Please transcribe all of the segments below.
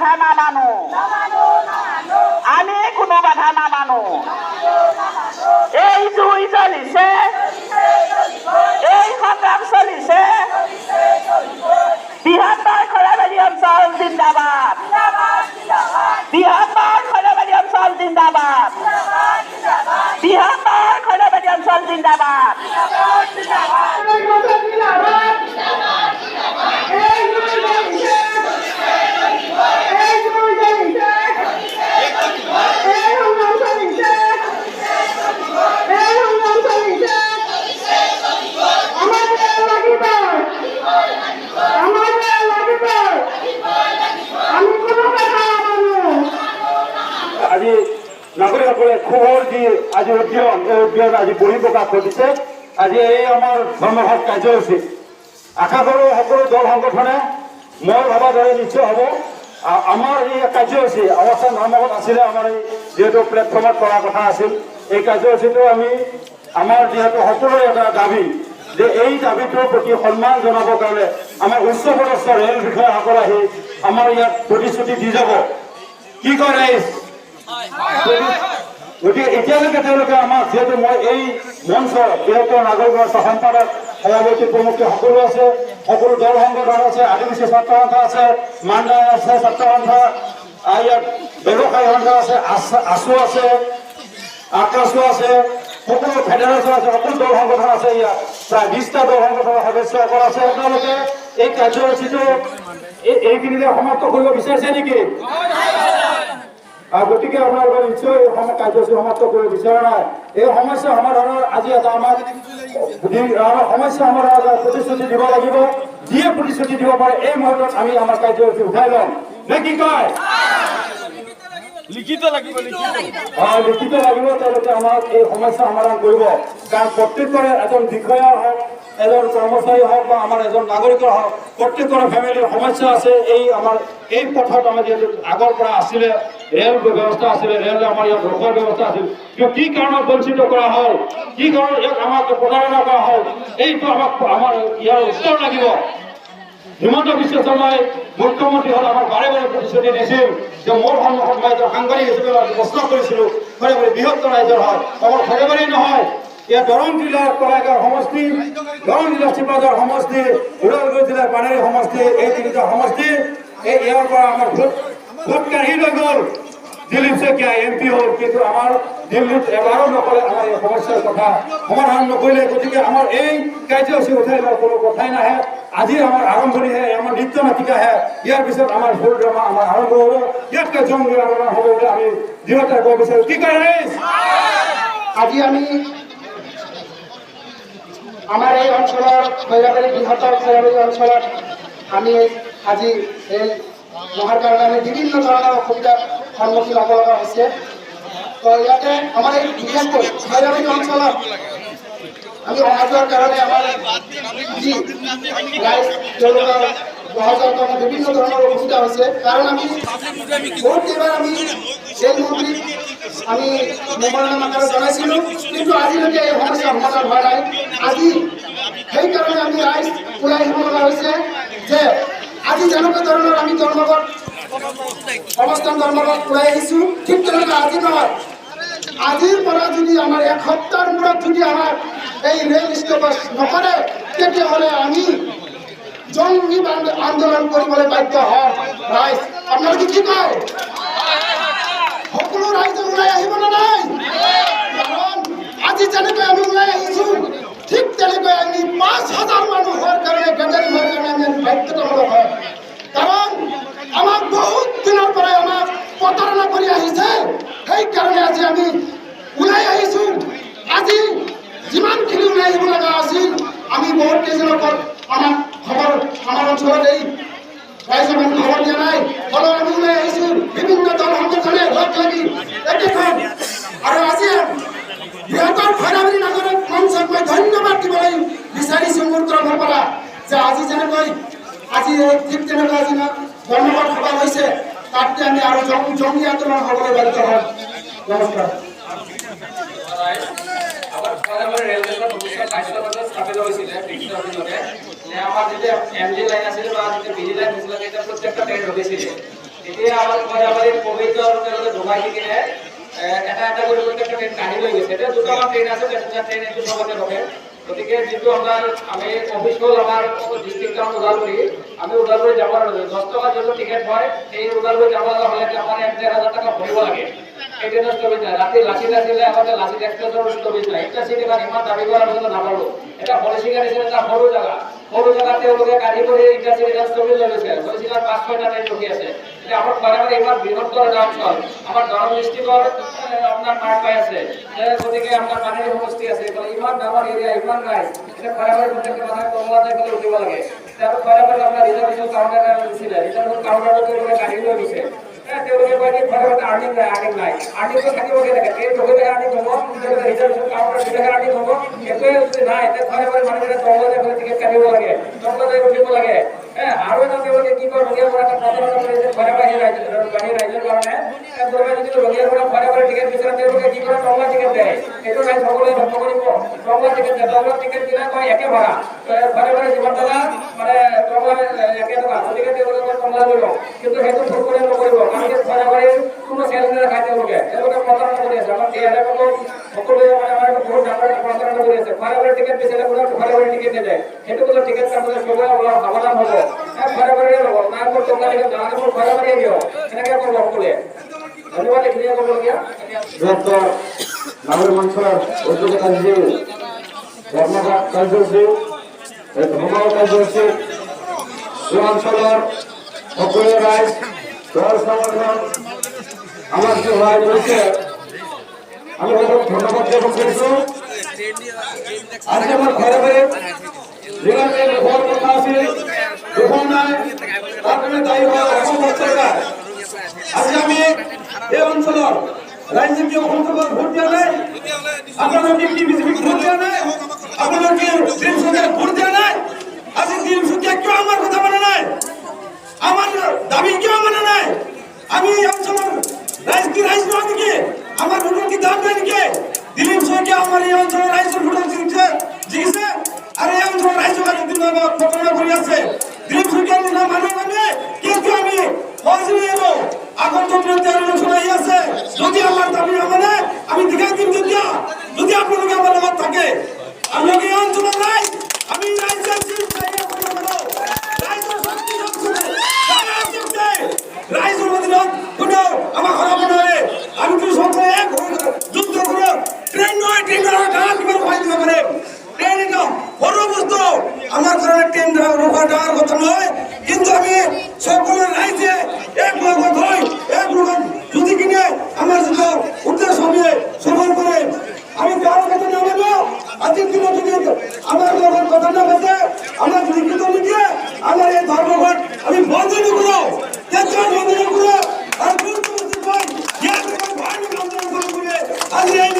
বাধা নামানো আমি কোনো বাধা নামানো এই জুই জ্বলিছে এই সংগ্ৰাম চলিছে বৃহত্তৰ খৰাবাৰী অঞ্চল জিন্দাবাদ বৃহত্তৰ খৰাবাৰী অঞ্চল জিন্দাবাদ বৃহত্তৰ খৰাবাৰী অঞ্চল জিন্দাবাদ আজি নাগৰিকসকলে খবৰ দি আজি উদ্যান আজি বহি প্ৰকাশ কৰিছে। আজি এই আমাৰ ধৰ্মঘট কাৰ্যসূচী আশা কৰোঁ সকলো দল সংগঠনে মই ভবা দৰে নিশ্চয় হ'ব। আমাৰ এই কাৰ্যসূচী অৱস্থান ধৰ্মঘট আছিলে আমাৰ এই যিহেতু প্লেটফৰ্মত কৰা কথা আছিল এই কাৰ্যসূচীটো আমি আমাৰ যিহেতু সকলোৰে এটা দাবী যে এই দাবীটোৰ প্ৰতি সন্মান জনাবৰ কাৰণে আমাৰ উচ্চপদস্থ ৰেল বিষয়াসকল আহি আমাৰ ইয়াত প্ৰতিশ্ৰুতি দি যাব। কি কয় ৰাইজ? গতিকে এতিয়ালৈকে তেওঁলোকে আমাক যিহেতু মই এই মঞ্চৰ বৃহত্তৰ নাগৰিক মঞ্চৰ সম্পাদক সভাপতি প্ৰমুখ সকলো আছে, সকলো দল সংগঠন আছে, আদিবাসী ছাত্ৰ সন্থা আছে, মাণ্ডাই আছে ছাত্ৰ সন্থা, ইয়াত ব্যৱসায়ী সন্থা আছে, আছু আছে, আকাশো আছে, সকলো ফেডাৰেশ্যন আছে, সকলো দল সংগঠন আছে। ইয়াত প্ৰায় 20টা দল সংগঠনৰ সদস্যসকল আছে। আপোনালোকে এই কাৰ্যসূচীটো এইখিনিতে সমাপ্ত কৰিব বিচাৰিছে নেকি? গতিকে আপোনালোকে নিশ্চয় এই কাৰ্যসূচী সমাপ্ত কৰিব বিচৰা নাই। এই সমস্যা সমাধানৰ আজি এটা আমাৰ সমস্যা সমাধানৰ প্ৰতিশ্ৰুতি দিব লাগিব। যিয়ে প্ৰতিশ্ৰুতি দিব পাৰে এই মুহূৰ্তত আমি আমাৰ কাৰ্যসূচী উঠাই ল'ম নে কি কয়? লিখিত লাগিব তেওঁলোকে আমাক এই সমস্যা সমাধান কৰিব। কাৰণ প্ৰত্যেকৰে এজন বিষয়া হওক, এজন কৰ্মচাৰী হওক বা আমাৰ এজন নাগৰিকৰ হওক, প্ৰত্যেকৰে ফেমিলিৰ সমস্যা আছে। এই আমাৰ এই পথত আমাৰ যিহেতু আগৰ পৰা আছিলে ৰেল ব্যৱস্থা আছিলে, ৰেল আমাৰ ইয়াত ৰখোৱাৰ ব্যৱস্থা আছিল, কিন্তু কি কাৰণত বঞ্চিত কৰা হ'ল, কি কাৰণত ইয়াক আমাক প্ৰতাৰণা কৰা হ'ল, এইটো আমাৰ ইয়াৰ উত্তৰ লাগিব। হিমন্ত বিশ্ব শৰ্মাই মুখ্যমন্ত্ৰী হ'ল আমাক বাৰে বাৰে প্ৰতিশ্ৰুতি দিছিল যে মোৰ সন্মুখত মই এজন সাংবাদিক হিচাপে প্ৰশ্ন কৰিছিলোঁ খৰাবাৰী বৃহত্তৰ ৰাইজৰ হয়, অকল খৰাবাৰী নহয়, ইয়াত দৰং জিলাৰ কলাগাঁও সমষ্টি, দৰং জিলাৰ চিপাঝাৰ সমষ্টি, ওদালগুৰি জিলাৰ পানেৰী সমষ্টি, এই তিনিটা সমষ্টি ইয়াৰ পৰা আমাৰ ভোট কাঢ়ি লৈ গ'ল। দিলীপ শইকীয়া MP হ'ল, কিন্তু আমাৰ দিল্লীত এবাৰো নকৰে আমাৰ এই সমস্যাৰ কথা সমাধান নকৰিলে। গতিকে আমাৰ এই কাৰ্যসূচী উঠাই লোৱাৰ কোনো কথাই নাহে। আজি আমাৰ আৰম্ভণিহে, আমাৰ নৃত্য নাটিকাহে, ইয়াৰ পিছত আমাৰ ফুল ড্ৰামা আমাৰ আৰম্ভ হ'ব। ইয়াতকৈ জংগী আন্দোলন হ'ব বুলি আমি দৃঢ়তাৰে ক'ব বিচাৰোঁ। কি কয় ৰাইজ? আজি আমি আমাৰ এই অঞ্চলৰ খৈৰাবাৰী বৃহত্তৰ খৈৰাবাৰী অঞ্চলত আমি আজি এই নোহোৱাৰ কাৰণে আমি বিভিন্ন ধৰণৰ অসুবিধাৰ সন্মুখীন হ'ব লগা হৈছে। তো ইয়াতে আমাৰ এই বিশেষকৈ খৈৰাবাৰী অঞ্চলত আমি অহা যোৱাৰ কাৰণে আমাৰ যি ৰাইজ তেওঁলোকৰ অহা যোৱাৰ কাৰণে বিভিন্ন ধৰণৰ অসুবিধা হৈছে। কাৰণ আমি বহুত কেইবাৰ আমি ৰেলমন্ত্ৰীক আমি মেমৰেণ্ডাম আকাৰে জনাইছিলোঁ, কিন্তু আজিলৈকে এই সমস্যা সমাধান হোৱা নাই। আজি সেইকাৰণে আমি ৰাইজ ওলাই আহিব লগা হৈছে যে আজি যেনেকুৱা ধৰণৰ আমি ধৰ্মঘট অৱস্থান ধৰ্মঘট ওলাই আহিছোঁ, ঠিক তেনেকুৱা আজি নহয়, আজিৰ পৰা যদি আমাৰ এক সপ্তাহৰ মূৰত যদি আমাৰ এই ৰেল ষ্টপেজ নকৰে তেতিয়াহ'লে আমি জংগী আন্দোলন কৰিবলৈ বাধ্য হওঁ। ৰাইজ আপোনালোকে কি কয়? সকলো ৰাইজে ওলাই আহিব নে নাই? কাৰণ আজি যেনেকৈ আমি ওলাই আহিছোঁ ঠিক তেনেকৈ আমি 5,000 মানুহৰ কাৰণে গেটাৰিং হোৱাৰ কাৰণে আমি বাধ্যতামূলক হয়। কাৰণ আমাক বহুত দিনৰ পৰাই আমাক প্ৰতাৰণা কৰি আহিছে, সেইকাৰণে আজি আমি ওলাই আহিছোঁ। আজি যিমানখিনি ওলাই আহিব লগা আছিল আমি বহুত কেইজনক আমাক আমাৰ অঞ্চলত এই ৰাইজৰ মানুহ খবৰ দিয়া নাই, হ'লেও আমি ওলাই আহিছোঁ বিভিন্ন দল সংগঠনে লগ লাগি একেখন। আৰু আজি বৃহত্তৰ খৈৰাবাৰী নাগৰিক মঞ্চক মই ধন্যবাদ দিবলৈ বিচাৰিছোঁ মোৰ তৰফৰ পৰা যে আজি যেনেকৈ আজি ঠিক তেনেকৈ আজি ধন্যবাদ সভা হৈছে, তাতকে আমি আৰু জংগী আন্দোলন হ'বলৈ বাধ্য হ'ম। নমস্কাৰ। ৰেল ষ্টেচন 1922 স্থাপিত হৈছিলে ব্ৰিটিছৰ অধীনতে। আমাৰ যেতিয়া MG লাইন আছিলে বা যেতিয়া BG লাইন হৈছিলে তেতিয়া প্ৰত্যেকটা ট্ৰেইন ৰখিছিলে। এতিয়া আমাৰ কয়লাবাৰীত কোভিডৰ তেওঁলোকে ঢুকাই দি কিনে এটা এটা কৰি প্ৰত্যেকটা ট্ৰেইন কাঢ়ি লৈ গৈছে। এতিয়া দুটামান ট্ৰেইন আছে, পেছেঞ্জাৰ ট্ৰেইন এইটো চবতে ৰখে। গতিকে যিটো আমি অফিচ হ'ল আমাৰ ডিষ্ট্ৰিক্ট টাউন ওদালগুৰি, আমি ওদালগুৰি যাব লাগে 10 টকা যিটো টিকেট হয়, এই ওদালগুৰি যাব হ'লে আমাৰ 1,500 টকা ভৰিব লাগে। এই ট্ৰেইনৰ ষ্টপেজ নাই, ৰাতি লাচিত আছিলে, আগতে লাচিত এক্সপ্ৰেছৰ ষ্টপেজ নাই। এতিয়া চিটি ইমান দাবী কৰাৰ পিছত নাপালোঁ। এটা পলিচিগাৰ হিচাপে এটা সৰু জেগা তেওঁলোকে কাঢ়ি কৰি ইণ্টাৰচিটি ষ্টপেজ লৈ লৈছে। পলিচিগাৰ 5-6টা ট্ৰেইন ৰখি আছে। এতিয়া আমাৰ কয়লাবাৰী ইমান বৃহত্তৰ এটা অঞ্চল, আমাৰ দৰং ডিষ্ট্ৰিক্টৰ আপোনাৰ মাৰ্ক পাই আছে, গতিকে আপোনাৰ পানীৰ সমষ্টি আছে, ইমান ডাঙৰ এৰিয়া, ইমান ৰাইজ। এতিয়া কয়লাবাৰী প্ৰত্যেকটা মানুহে কমলাতে পেলাই উঠিব লাগে। তাৰ কয়লাবাৰী আপোনাৰ ৰিজাৰ্ভেশ্যন কাউণ্টাৰ দিছিলে, ৰিজাৰ্ভেশ্যন কাউণ্টাৰটো তেওঁলোকে কাঢ়ি লৈ গৈছে। তেওঁলোকে কয় যে কয়লাবাৰীত আৰ্নিং নাই, আৰ্নিংটো থাকিব কেনেকৈ? ট্ৰেইন ৰখি থাকে আৰ্নিং হ'ব, তেওঁলোকে ৰিজাৰ্ভেশ্যন কাউণ্টাৰ দিলেহে আৰ্নিং হ'ব, একোৱে যদি নাই। এতিয়া কয়লাবাৰী মানুহবিলাকে কমলাতে পেলাই টিকেট কাটিব লাগে, কমলাতে উঠিব লাগে। আৰু এটা তেওঁলোকে কি কয়, ৰঙিয়াৰ পৰা এটা প্ৰচাৰণা কৰিছে কয়লাবাৰী ৰাইজৰ কাৰণে। তেওঁলোকে যদি ৰঙিয়াৰ পৰা কয়লাবাৰী টিকেট বিচাৰে, তেওঁলোকে কি কৰে, টংলা টিকেট দিয়ে। এইটো ৰাইজ সকলোৱে লক্ষ্য কৰিব, টংলা টিকেট দিয়ে। টংলা টিকেট দিলে কয় একে ভাড়া, কয়লাবাৰী যিমান টকা মানে টংলা একে টকা, গতিকে তেওঁলোকে টংলা লৈ লওক। কিন্তু সেইটো ভুল কৰি নকৰিব, কাৰণ কয়লাবাৰীৰ কোনো চেল নাখায়। তেওঁলোকে প্ৰচাৰণা কৰি আছে, আমাৰ DRF সকলোৱে আমাৰ বহুত ডাঙৰ প্ৰচাৰণা কৰি আছে। কয়লাবাৰী টিকেট বিচাৰিলে কোনো কয়লাবাৰী টিকেট নিদিয়ে, সেইটো কোনো টিকেট কাটোতে চবৰে অলপ সাৱধান হ'ব। কয়লাবাৰীয়ে ল'ব, নাই মোৰ টংলা টিকেট নালাগে, মোৰ কয়লাবাৰীয়ে দিয়ক, এনেকৈ কৰিব সকলোৱে। ধন্যবাদ। এইখিনিয়ে ক'বলগীয়া। বৃহত্তৰ নাগৰিক অঞ্চলৰ উদ্যোগী কাৰ্যসূচী, ধৰ্মঘাট কাৰ্যসূচী, এই ধৰ্মঘাট কাৰ্যসূচী এই অঞ্চলৰ সকলো ৰাইজ দল সংগঠন আমাক যে সহায় কৰিছে, আমি সকলোকে ধন্যবাদ জ্ঞাপন কৰিছোঁ। আজি আমাৰ কয়লাবাৰীত যিমান দুখৰ কথা আছিল, দুখন নাই, তাৰ কাৰণে দায়ী হয় অসম চৰকাৰ। আজি আমি এই অঞ্চলৰ রাজ্যে কি অসম সরকার ভোট দেওয়া নাই? আপনারা কি বিজেপি ভোট দেওয়া নাই? আপনারা কি তিনশোকে ভোট দেওয়া নাই? আজকে তিনশোকে কেউ আমার কথা মানে নাই, আমার দাবি কেউ মানে নাই। আমি এই অঞ্চলের রাইজ নয় নাকি? আমার ভোটের কি দাম নাই নাকি? দিলীপ সরকে আমার এই অঞ্চলের রাইজের ভোটের জিজ্ঞেসে, আর এই অঞ্চলের রাইজ প্রতারণা করে আছে। দিলীপ সরকে না মানে মানে কিন্তু আমি আগত শোনাই আছে, যদি আমার দাবি মানে আমি দেখাই দিন দিয়া, যদি আপনাদের আমার লগত থাকে, আপনাকে এই অঞ্চলের রাইজ, আমি রাইজের মধ্যে কোনো আমার খারাপ নয়। আমি তো সঙ্গে এক যুদ্ধ করে ট্রেন নয়, ট্রেন টাকা কিভাবে পাই দিতে পারে? ট্রেন এটা বড় বস্তু, আমার কারণে ট্রেন রোখা দেওয়ার কথা নয়। কিন্তু আমি সকলের রাইজে এক লোক হই, এক লোক যদি কিনে আমার যেটা উদ্দেশ্য হবে সফল করে, আমি কারো কথা না নেব। আজকের দিনে যদি আমার লোকের কথা না বলতে, আমার লিখিত লিখে আমার এই ধর্মঘট আমি বন্ধ করবো, বন্ধ করবো। আর গুরুত্বপূর্ণ ভয় আন্দোলন করে আজকে এই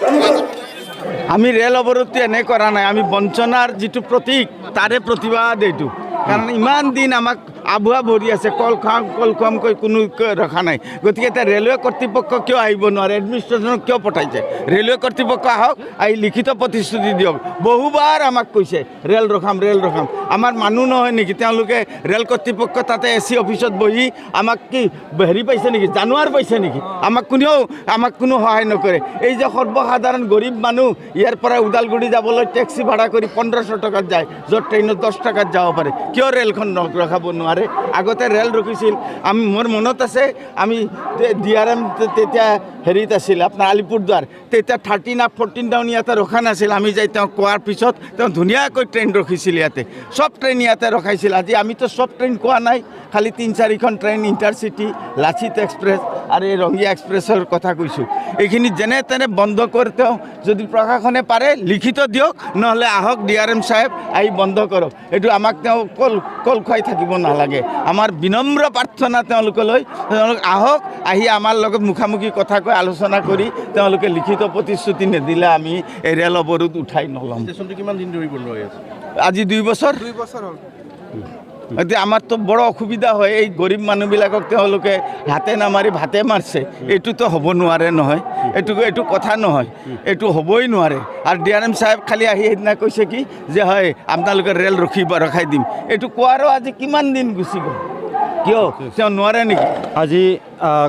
ধন্যবাদ। আমি ৰেল অৱৰোধটো এনে কৰা নাই, আমি বঞ্চনাৰ যিটো প্ৰতীক তাৰে প্ৰতিবাদ এইটো। কাৰণ ইমান দিন আমাক আবুৱা ভৰি আছে, কল খুৱামকৈ কোনো ৰখা নাই। গতিকে এতিয়া ৰেলৱে কৰ্তৃপক্ষ কিয় আহিব নোৱাৰে, এডমিনিষ্ট্ৰেশ্যনক কিয় পঠাইছে? ৰেলৱে কৰ্তৃপক্ষ আহক, আহি লিখিত প্ৰতিশ্ৰুতি দিয়ক। বহুবাৰ আমাক কৈছে ৰেল ৰখাম। আমাৰ মানুহ নহয় নেকি? তেওঁলোকে ৰেল কৰ্তৃপক্ষ তাতে AC অফিচত বহি আমাক কি হেৰি পাইছে নেকি, জানুৱাৰ পাইছে নেকি? আমাক কোনো সহায় নকৰে। এই যে সৰ্বসাধাৰণ গৰীব মানুহ ইয়াৰ পৰা ওদালগুৰি যাবলৈ টেক্সি ভাড়া কৰি 1500 টকাত যায়, য'ত ট্ৰেইনত 10 টকাত যাব পাৰে। কিয় ৰেলখন ৰখাব নোৱাৰে? আগতে ৰেল ৰখিছিল। মোৰ মনত আছে, আমি DRM তেতিয়া হেৰিত আছিল আপোনাৰ আলিপুৰদুৱাৰ, তেতিয়া 13 up 14 ডাউন ইয়াতে ৰখা নাছিল। আমি যাই তেওঁক কোৱাৰ পিছত তেওঁ ধুনীয়াকৈ ট্ৰেইন ৰখিছিল ইয়াতে, চব ট্ৰেইন ইয়াতে ৰখাইছিল। আজি আমিতো চব ট্ৰেইন কোৱা নাই, খালি 3-4খন ট্ৰেইন, ইণ্টাৰচিটি, লাচিত এক্সপ্ৰেছ আৰু এই ৰঙিয়া এক্সপ্ৰেছৰ কথা কৈছোঁ। এইখিনি যেনে তেনে বন্ধ কৰি তেওঁ যদি প্ৰশাসনে পাৰে লিখিত দিয়ক, নহ'লে আহক DRM চাহেব আহি বন্ধ কৰক। এইটো আমাক তেওঁ কল খুৱাই থাকিব নালাগে। আমাৰ বিনম্ৰ প্ৰাৰ্থনা তেওঁলোকলৈ, তেওঁলোক আহক, আহি আমাৰ লগত মুখামুখি কথা কৈ আলোচনা কৰি তেওঁলোকে লিখিত প্ৰতিশ্ৰুতি নিদিলে আমি এই ৰেল অৱৰোধ উঠাই নল'ম। ষ্টেচনটো কিমান দিন ধৰি বন্ধ হৈ আছে? আজি 2 বছৰ। 2 বছৰ হ'ল। গতিকে আমাৰতো বৰ অসুবিধা হয়। এই গৰীব মানুহবিলাকক তেওঁলোকে হাতে নামাৰি ভাতে মাৰিছে, এইটোতো হ'ব নোৱাৰে নহয়, এইটো কথা নহয়, এইটো হ'বই নোৱাৰে। আৰু DRM চাহেব খালি আহি সেইদিনা কৈছে কি যে হয় আপোনালোকে ৰেল ৰখাই দিম, এইটো কোৱাৰো আজি কিমান দিন গুচি গ'ল, কিয় তেওঁ নোৱাৰে নেকি? আজি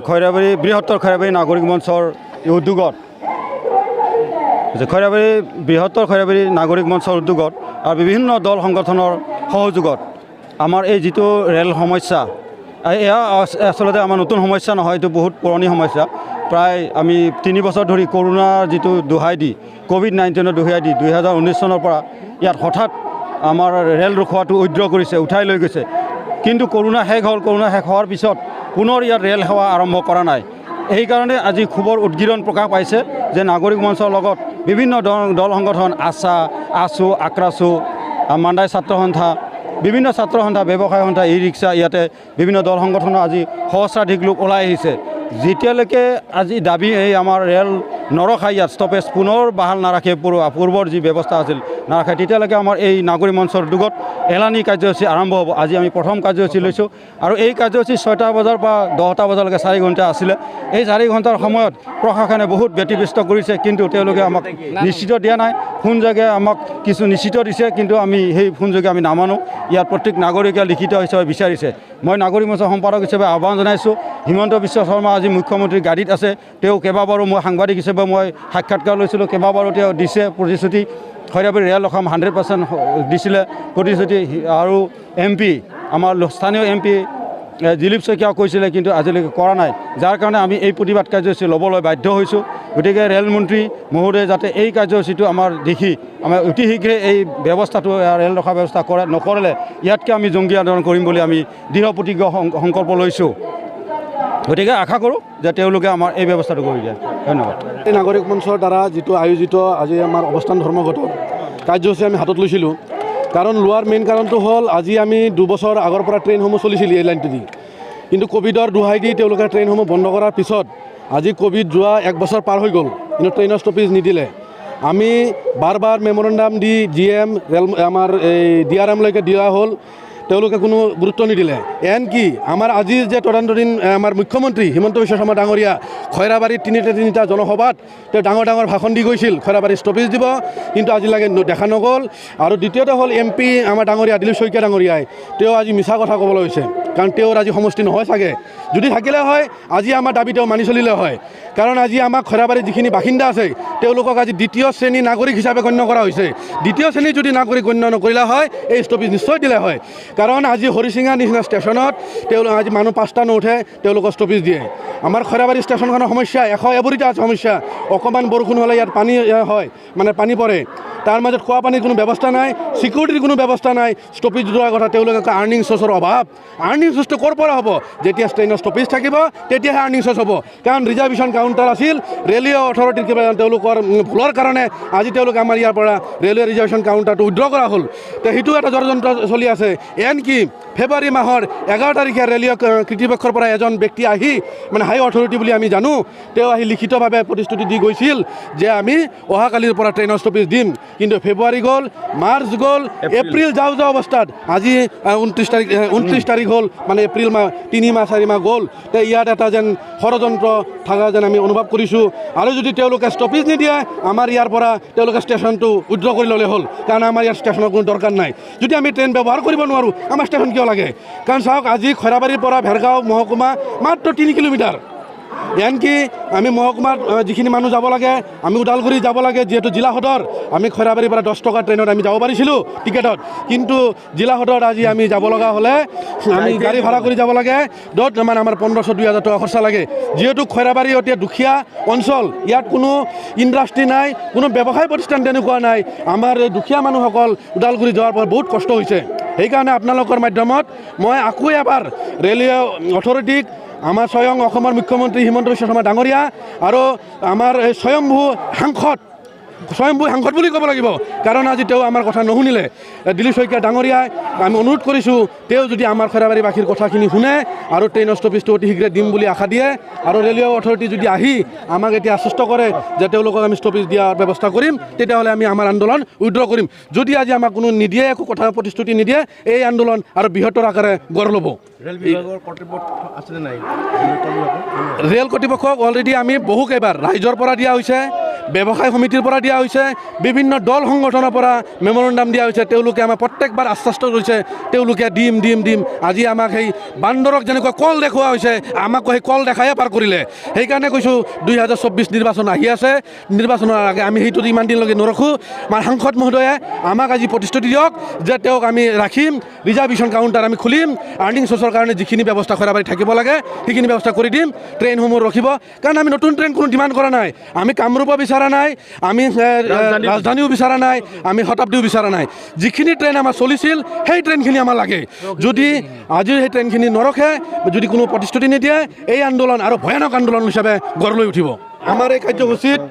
খৈৰাবাৰী বৃহত্তৰ খৈৰাবাৰী নাগৰিক মঞ্চৰ এই উদ্যোগত বৃহত্তৰ খৈৰাবাৰী নাগৰিক মঞ্চৰ উদ্যোগত আৰু বিভিন্ন দল সংগঠনৰ সহযোগত আমাৰ এই যিটো ৰেল সমস্যা, এয়া আচলতে আমাৰ নতুন সমস্যা নহয়, এইটো বহুত পুৰণি সমস্যা। প্ৰায় আমি 3 বছৰ ধৰি কৰোণাৰ যিটো দোহাই দি COVID-19 দোহাই দি 2019 চনৰ পৰা ইয়াত হঠাৎ আমাৰ ৰেল ৰখোৱাটো উইথড্ৰ কৰিছে, উঠাই লৈ গৈছে। কিন্তু কৰোণা শেষ হ'ল, কৰোণা শেষ হোৱাৰ পিছত পুনৰ ইয়াত ৰেল সেৱা আৰম্ভ কৰা নাই। সেইকাৰণে আজি ক্ষোভৰ উদগীৰণ প্ৰকাশ পাইছে যে নাগৰিক মঞ্চৰ লগত বিভিন্ন দল সংগঠন আছু, আক্ৰাছু, মাণ্ডাই ছাত্ৰ সন্থা, বিভিন্ন ছাত্ৰ সন্থা, ব্যৱসায় সন্থা, ই ৰিক্সা, ইয়াতে বিভিন্ন দল সংগঠনৰ আজি সহস্ৰাধিক লোক ওলাই আহিছে। যেতিয়ালৈকে আজি দাবী এই আমাৰ ৰেল নৰখাই, ইয়াত ষ্টপেজ পুনৰ বাহাল নাৰাখে, পূৰ্বৰ যি ব্যৱস্থা আছিল নাৰাখে, তেতিয়ালৈকে আমাৰ এই নাগৰিক মঞ্চৰ উদ্যোগত এলানি কাৰ্যসূচী আৰম্ভ হ'ব। আজি আমি প্ৰথম কাৰ্যসূচী লৈছোঁ আৰু এই কাৰ্যসূচী 6টা বজাৰ পৰা 10টা বজালৈকে 4 ঘণ্টা আছিলে। এই 4 ঘণ্টাৰ সময়ত প্ৰশাসনে বহুত ব্যতিব্যস্ত কৰিছে, কিন্তু তেওঁলোকে আমাক নিশ্চিত দিয়া নাই। ফোনযোগে আমাক কিছু নিশ্চিত দিছে, কিন্তু আমি সেই ফোনযোগে আমি নামানো। ইয়াত প্ৰত্যেক নাগৰিকে লিখিত হিচাপে বিচাৰিছে। মই নাগৰিক মঞ্চৰ সম্পাদক হিচাপে আহ্বান জনাইছোঁ। হিমন্ত বিশ্ব শৰ্মা আজি মুখ্যমন্ত্ৰীৰ গাড়ীত আছে, তেওঁ কেইবাবাৰো মই সাংবাদিক হিচাপে মই সাক্ষাৎকাৰ লৈছিলোঁ, কেইবাবাৰো তেওঁ দিছে প্ৰতিশ্ৰুতি। খৈৰাবাৰী ৰেল ৰখাম 100% দিছিলে প্ৰতিশ্ৰুতি। আৰু MP আমাৰ স্থানীয় MP দিলীপ শইকীয়াও কৈছিলে, কিন্তু আজিলৈকে কৰা নাই, যাৰ কাৰণে আমি এই প্ৰতিবাদ কাৰ্যসূচী ল'বলৈ বাধ্য হৈছোঁ। গতিকে ৰেলমন্ত্ৰী মহোদয়ে যাতে এই কাৰ্যসূচীটো আমাৰ দেখি আমাৰ অতি শীঘ্ৰে এই ব্যৱস্থাটো ৰেল ৰখা ব্যৱস্থা নকৰিলে ইয়াতকৈ আমি জংগী আন্দোলন কৰিম বুলি আমি দৃঢ় প্ৰতিজ্ঞ সংকল্প লৈছোঁ। গতিকে আশা কৰোঁ যে তেওঁলোকে আমাৰ এই ব্যৱস্থাটো কৰি দিয়ে। ধন্যবাদ। এই নাগৰিক মঞ্চৰ দ্বাৰা যিটো আয়োজিত আজি আমাৰ অৱস্থান ধৰ্মঘট কাৰ্যসূচী আমি হাতত লৈছিলোঁ, কাৰণ লোৱাৰ মেইন কাৰণটো হ'ল আজি আমি 2 বছৰ আগৰ পৰা ট্ৰেইনসমূহ চলিছিল এই লাইনটো দি, কিন্তু ক'ভিডৰ দোহাই দি তেওঁলোকে ট্ৰেইনসমূহ বন্ধ কৰাৰ পিছত আজি ক'ভিড যোৱা 1 বছৰ পাৰ হৈ গ'ল, কিন্তু ট্ৰেইনৰ ষ্টপেজ নিদিলে। আমি বাৰ মেমৰেণ্ডাম দি GM আমাৰ এই DRMলৈকে দিয়া হ'ল, তেওঁলোকে কোনো গুৰুত্ব নিদিলে। কি আমাৰ আজিৰ যে তদন্তধীন আমাৰ মুখ্যমন্ত্ৰী হিমন্ত বিশ্ব শৰ্মা ডাঙৰীয়া খৈৰাবাৰীত 3টা জনসভাত তেওঁ ডাঙৰ ভাষণ দি গৈছিল খৈৰাবাৰী ষ্টপেজ দিব, কিন্তু আজিলৈকে দেখা নগ'ল। আৰু দ্বিতীয়তে হ'ল MP আমাৰ ডাঙৰীয়া দিলীপ শইকীয়া ডাঙৰীয়াই তেওঁ আজি মিছা কথা ক'বলৈ হৈছে, কাৰণ তেওঁৰ আজি সমষ্টি নহয় চাগে। যদি থাকিলে হয় আজি আমাৰ দাবী তেওঁ মানি চলিলে হয়, কাৰণ আজি আমাৰ খৈৰাবাৰীৰ যিখিনি বাসিন্দা আছে তেওঁলোকক আজি 2য় শ্ৰেণী নাগৰিক হিচাপে গণ্য কৰা হৈছে। 2য় শ্ৰেণী যদি নাগৰিক গণ্য নকৰিলে হয় এই ষ্টপেজ নিশ্চয় দিলে হয়, কাৰণ আজি হৰিচিঙা নিচিনা ষ্টেচনত তেওঁলোক আজি মানুহ 5টা নুঠে, তেওঁলোকক ষ্টপেজ দিয়ে। আমাৰ খৈৰাবাৰী ষ্টেচনখনৰ সমস্যা 100 সমস্যা। অকণমান বৰষুণ হ'লে ইয়াত পানী হয়, মানে পানী পৰে, তাৰ মাজত খোৱা পানীৰ কোনো ব্যৱস্থা নাই, চিকিউৰিটিৰ কোনো ব্যৱস্থা নাই। ষ্টপেজ যোৱাৰ কথা তেওঁলোকে আৰ্নিং চ'ৰ্চৰ অভাৱ। আৰ্নিং চ'ৰ্চটো ক'ৰ পৰা হ'ব? যেতিয়া ট্ৰেইনৰ ষ্টপেজ থাকিব তেতিয়াহে আৰ্নিং চ'ৰ্চ হ'ব, কাৰণ ৰিজাৰ্ভেশ্যন কাউণ্টাৰ আছিল ৰেলৱে অথৰিটিৰ কিবা তেওঁলোকৰ ভুলৰ কাৰণে আজি তেওঁলোকে আমাৰ ইয়াৰ পৰা ৰেলৱে ৰিজাৰ্ভেশ্যন কাউণ্টাৰটো উইথড্ৰ কৰা হ'ল। তো সেইটো এটা ষড়যন্ত্ৰ চলি আছে। কি ফেব্ৰুৱাৰী মাহৰ 11 তাৰিখে ৰেলৱে কৰ্তৃপক্ষৰ পৰা এজন ব্যক্তি আহি, মানে হাই অথৰিটি বুলি আমি জানো, তেওঁ আহি লিখিতভাৱে প্ৰতিশ্ৰুতি দি গৈছিল যে আমি অহাকালিৰ পৰা ট্ৰেইনৰ ষ্টপেজ দিম, কিন্তু ফেব্ৰুৱাৰী গ'ল, মাৰ্চ গ'ল, এপ্ৰিল যাওঁ অৱস্থাত আজি 29 তাৰিখ হ'ল, মানে এপ্ৰিল মাহ 3 মাহ 4 মাহ গ'ল। তো ইয়াত এটা যেন ষড়যন্ত্ৰ থকা যেন আমি অনুভৱ কৰিছোঁ। আৰু যদি তেওঁলোকে ষ্টপেজ নিদিয়ে আমাৰ ইয়াৰ পৰা তেওঁলোকে ষ্টেচনটো উইথড্ৰ কৰি ল'লে হ'ল, কাৰণ আমাৰ ইয়াৰ ষ্টেচনৰ কোনো দৰকাৰ নাই। যদি আমি ট্ৰেইন ব্যৱহাৰ কৰিব নোৱাৰোঁ আমাৰ ষ্টেচন কিয় লাগে? কাৰণ চাওক আজি খৈৰাবাৰীৰ পৰা ভেৰগাঁও মহকুমা মাত্ৰ 3 কিলোমিটাৰ। কি আমি মহকুমাত যিখিনি মানুহ যাব লাগে, আমি ওদালগুৰি যাব লাগে, যিহেতু জিলা সদৰ, আমি খৈৰাবাৰীৰ পৰা 10 টকা ট্ৰেইনত আমি যাব পাৰিছিলোঁ টিকেটত, কিন্তু জিলা সদৰত আজি আমি যাব লগা হ'লে আমি গাড়ী ভাড়া কৰি যাব লাগে, য'ত মানে আমাৰ 1500-2000 টকা খৰচা লাগে। যিহেতু খৈৰাবাৰী অতি দুখীয়া অঞ্চল, ইয়াত কোনো ইণ্ডাষ্ট্ৰী নাই, কোনো ব্যৱসায় প্ৰতিষ্ঠান তেনেকুৱা নাই। আমাৰ দুখীয়া মানুহসকল ওদালগুৰি যোৱাৰ পৰা বহুত কষ্ট হৈছে। সেইকাৰণে আপোনালোকৰ মাধ্যমত মই আকৌ এবাৰ ৰেলৱে অথৰিটিক, আমাৰ স্বয়ং অসমৰ মুখ্যমন্ত্ৰী হিমন্ত বিশ্ব শৰ্মা ডাঙৰীয়া আৰু আমাৰ স্বয়ম্ভূ সাংসদ স্বয়ম্ভূ সাংসদ বুলি ক'ব লাগিব কাৰণ আজি তেওঁ আমাৰ কথা নুশুনিলে দিলীপ শইকীয়া ডাঙৰীয়াই আমি অনুৰোধ কৰিছোঁ তেওঁ যদি আমাৰ খৈৰাবাৰীবাসীৰ কথাখিনি শুনে আৰু ট্ৰেইনৰ ষ্টপেজটো অতি শীঘ্ৰে দিম বুলি আশা দিয়ে আৰু ৰেলৱে অথৰিটি যদি আহি আমাক এতিয়া আশ্বস্ত কৰে যে তেওঁলোকক আমি ষ্টপেজ দিয়াৰ ব্যৱস্থা কৰিম তেতিয়াহ'লে আমি আমাৰ আন্দোলন উইথড্ৰ কৰিম যদি আজি আমাক কোনো নিদিয়ে একো কথা প্ৰতিশ্ৰুতি নিদিয়ে এই আন্দোলন আৰু বৃহত্তৰ আকাৰে গঢ় ল'ব ৰেল কৰ্তৃপক্ষক অলৰেডি আমি বহুকেইবাৰ ৰাইজৰ পৰা দিয়া হৈছে ব্যৱসায় সমিতিৰ পৰা দিয়া হৈছে বিভিন্ন দল সংগঠনৰ পৰা মেমৰেণ্ডাম দিয়া হৈছে তেওঁলোকে আমাক প্ৰত্যেকবাৰ আশ্বাস্ত কৰিছে তেওঁলোকে দিম আজি আমাক সেই বান্দৰক যেনেকুৱা কল দেখুওৱা হৈছে আমাক সেই কল দেখায়ে পাৰ কৰিলে সেইকাৰণে কৈছোঁ 2024 নিৰ্বাচন আহি আছে নিৰ্বাচনৰ আগে আমি সেইটো ইমান দিনলৈকে নৰখোঁ আমাৰ সাংসদ মহোদয়ে আমাক আজি প্ৰতিশ্ৰুতি দিয়ক যে তেওঁক আমি ৰাখিম ৰিজাৰ্ভেশ্যন কাউণ্টাৰ আমি খুলিম আৰ্নিং চ'ৰ্চৰ কাৰণে যিখিনি ব্যৱস্থা খৈৰাবাৰীত থাকিব লাগে সেইখিনি ব্যৱস্থা কৰি দিম ট্ৰেইনসমূহ ৰখিব কাৰণ আমি নতুন ট্ৰেইন কোনো ডিমাণ্ড কৰা নাই আমি কামৰূপো বিচৰা নাই আমি ৰাজধানীও বিচৰা নাই আমি শতাব্দীও বিচৰা নাই যিখিনি ট্ৰেইন আমাৰ চলিছিল সেই ট্ৰেইনখিনি আমাৰ লাগে যদি আজি সেই ট্ৰেইনখিনি নৰখে যদি কোনো প্ৰতিশ্ৰুতি নিদিয়ে এই আন্দোলন আৰু ভয়ানক আন্দোলন হিচাপে গঢ় লৈ উঠিব আমাৰ এই কাৰ্যসূচীত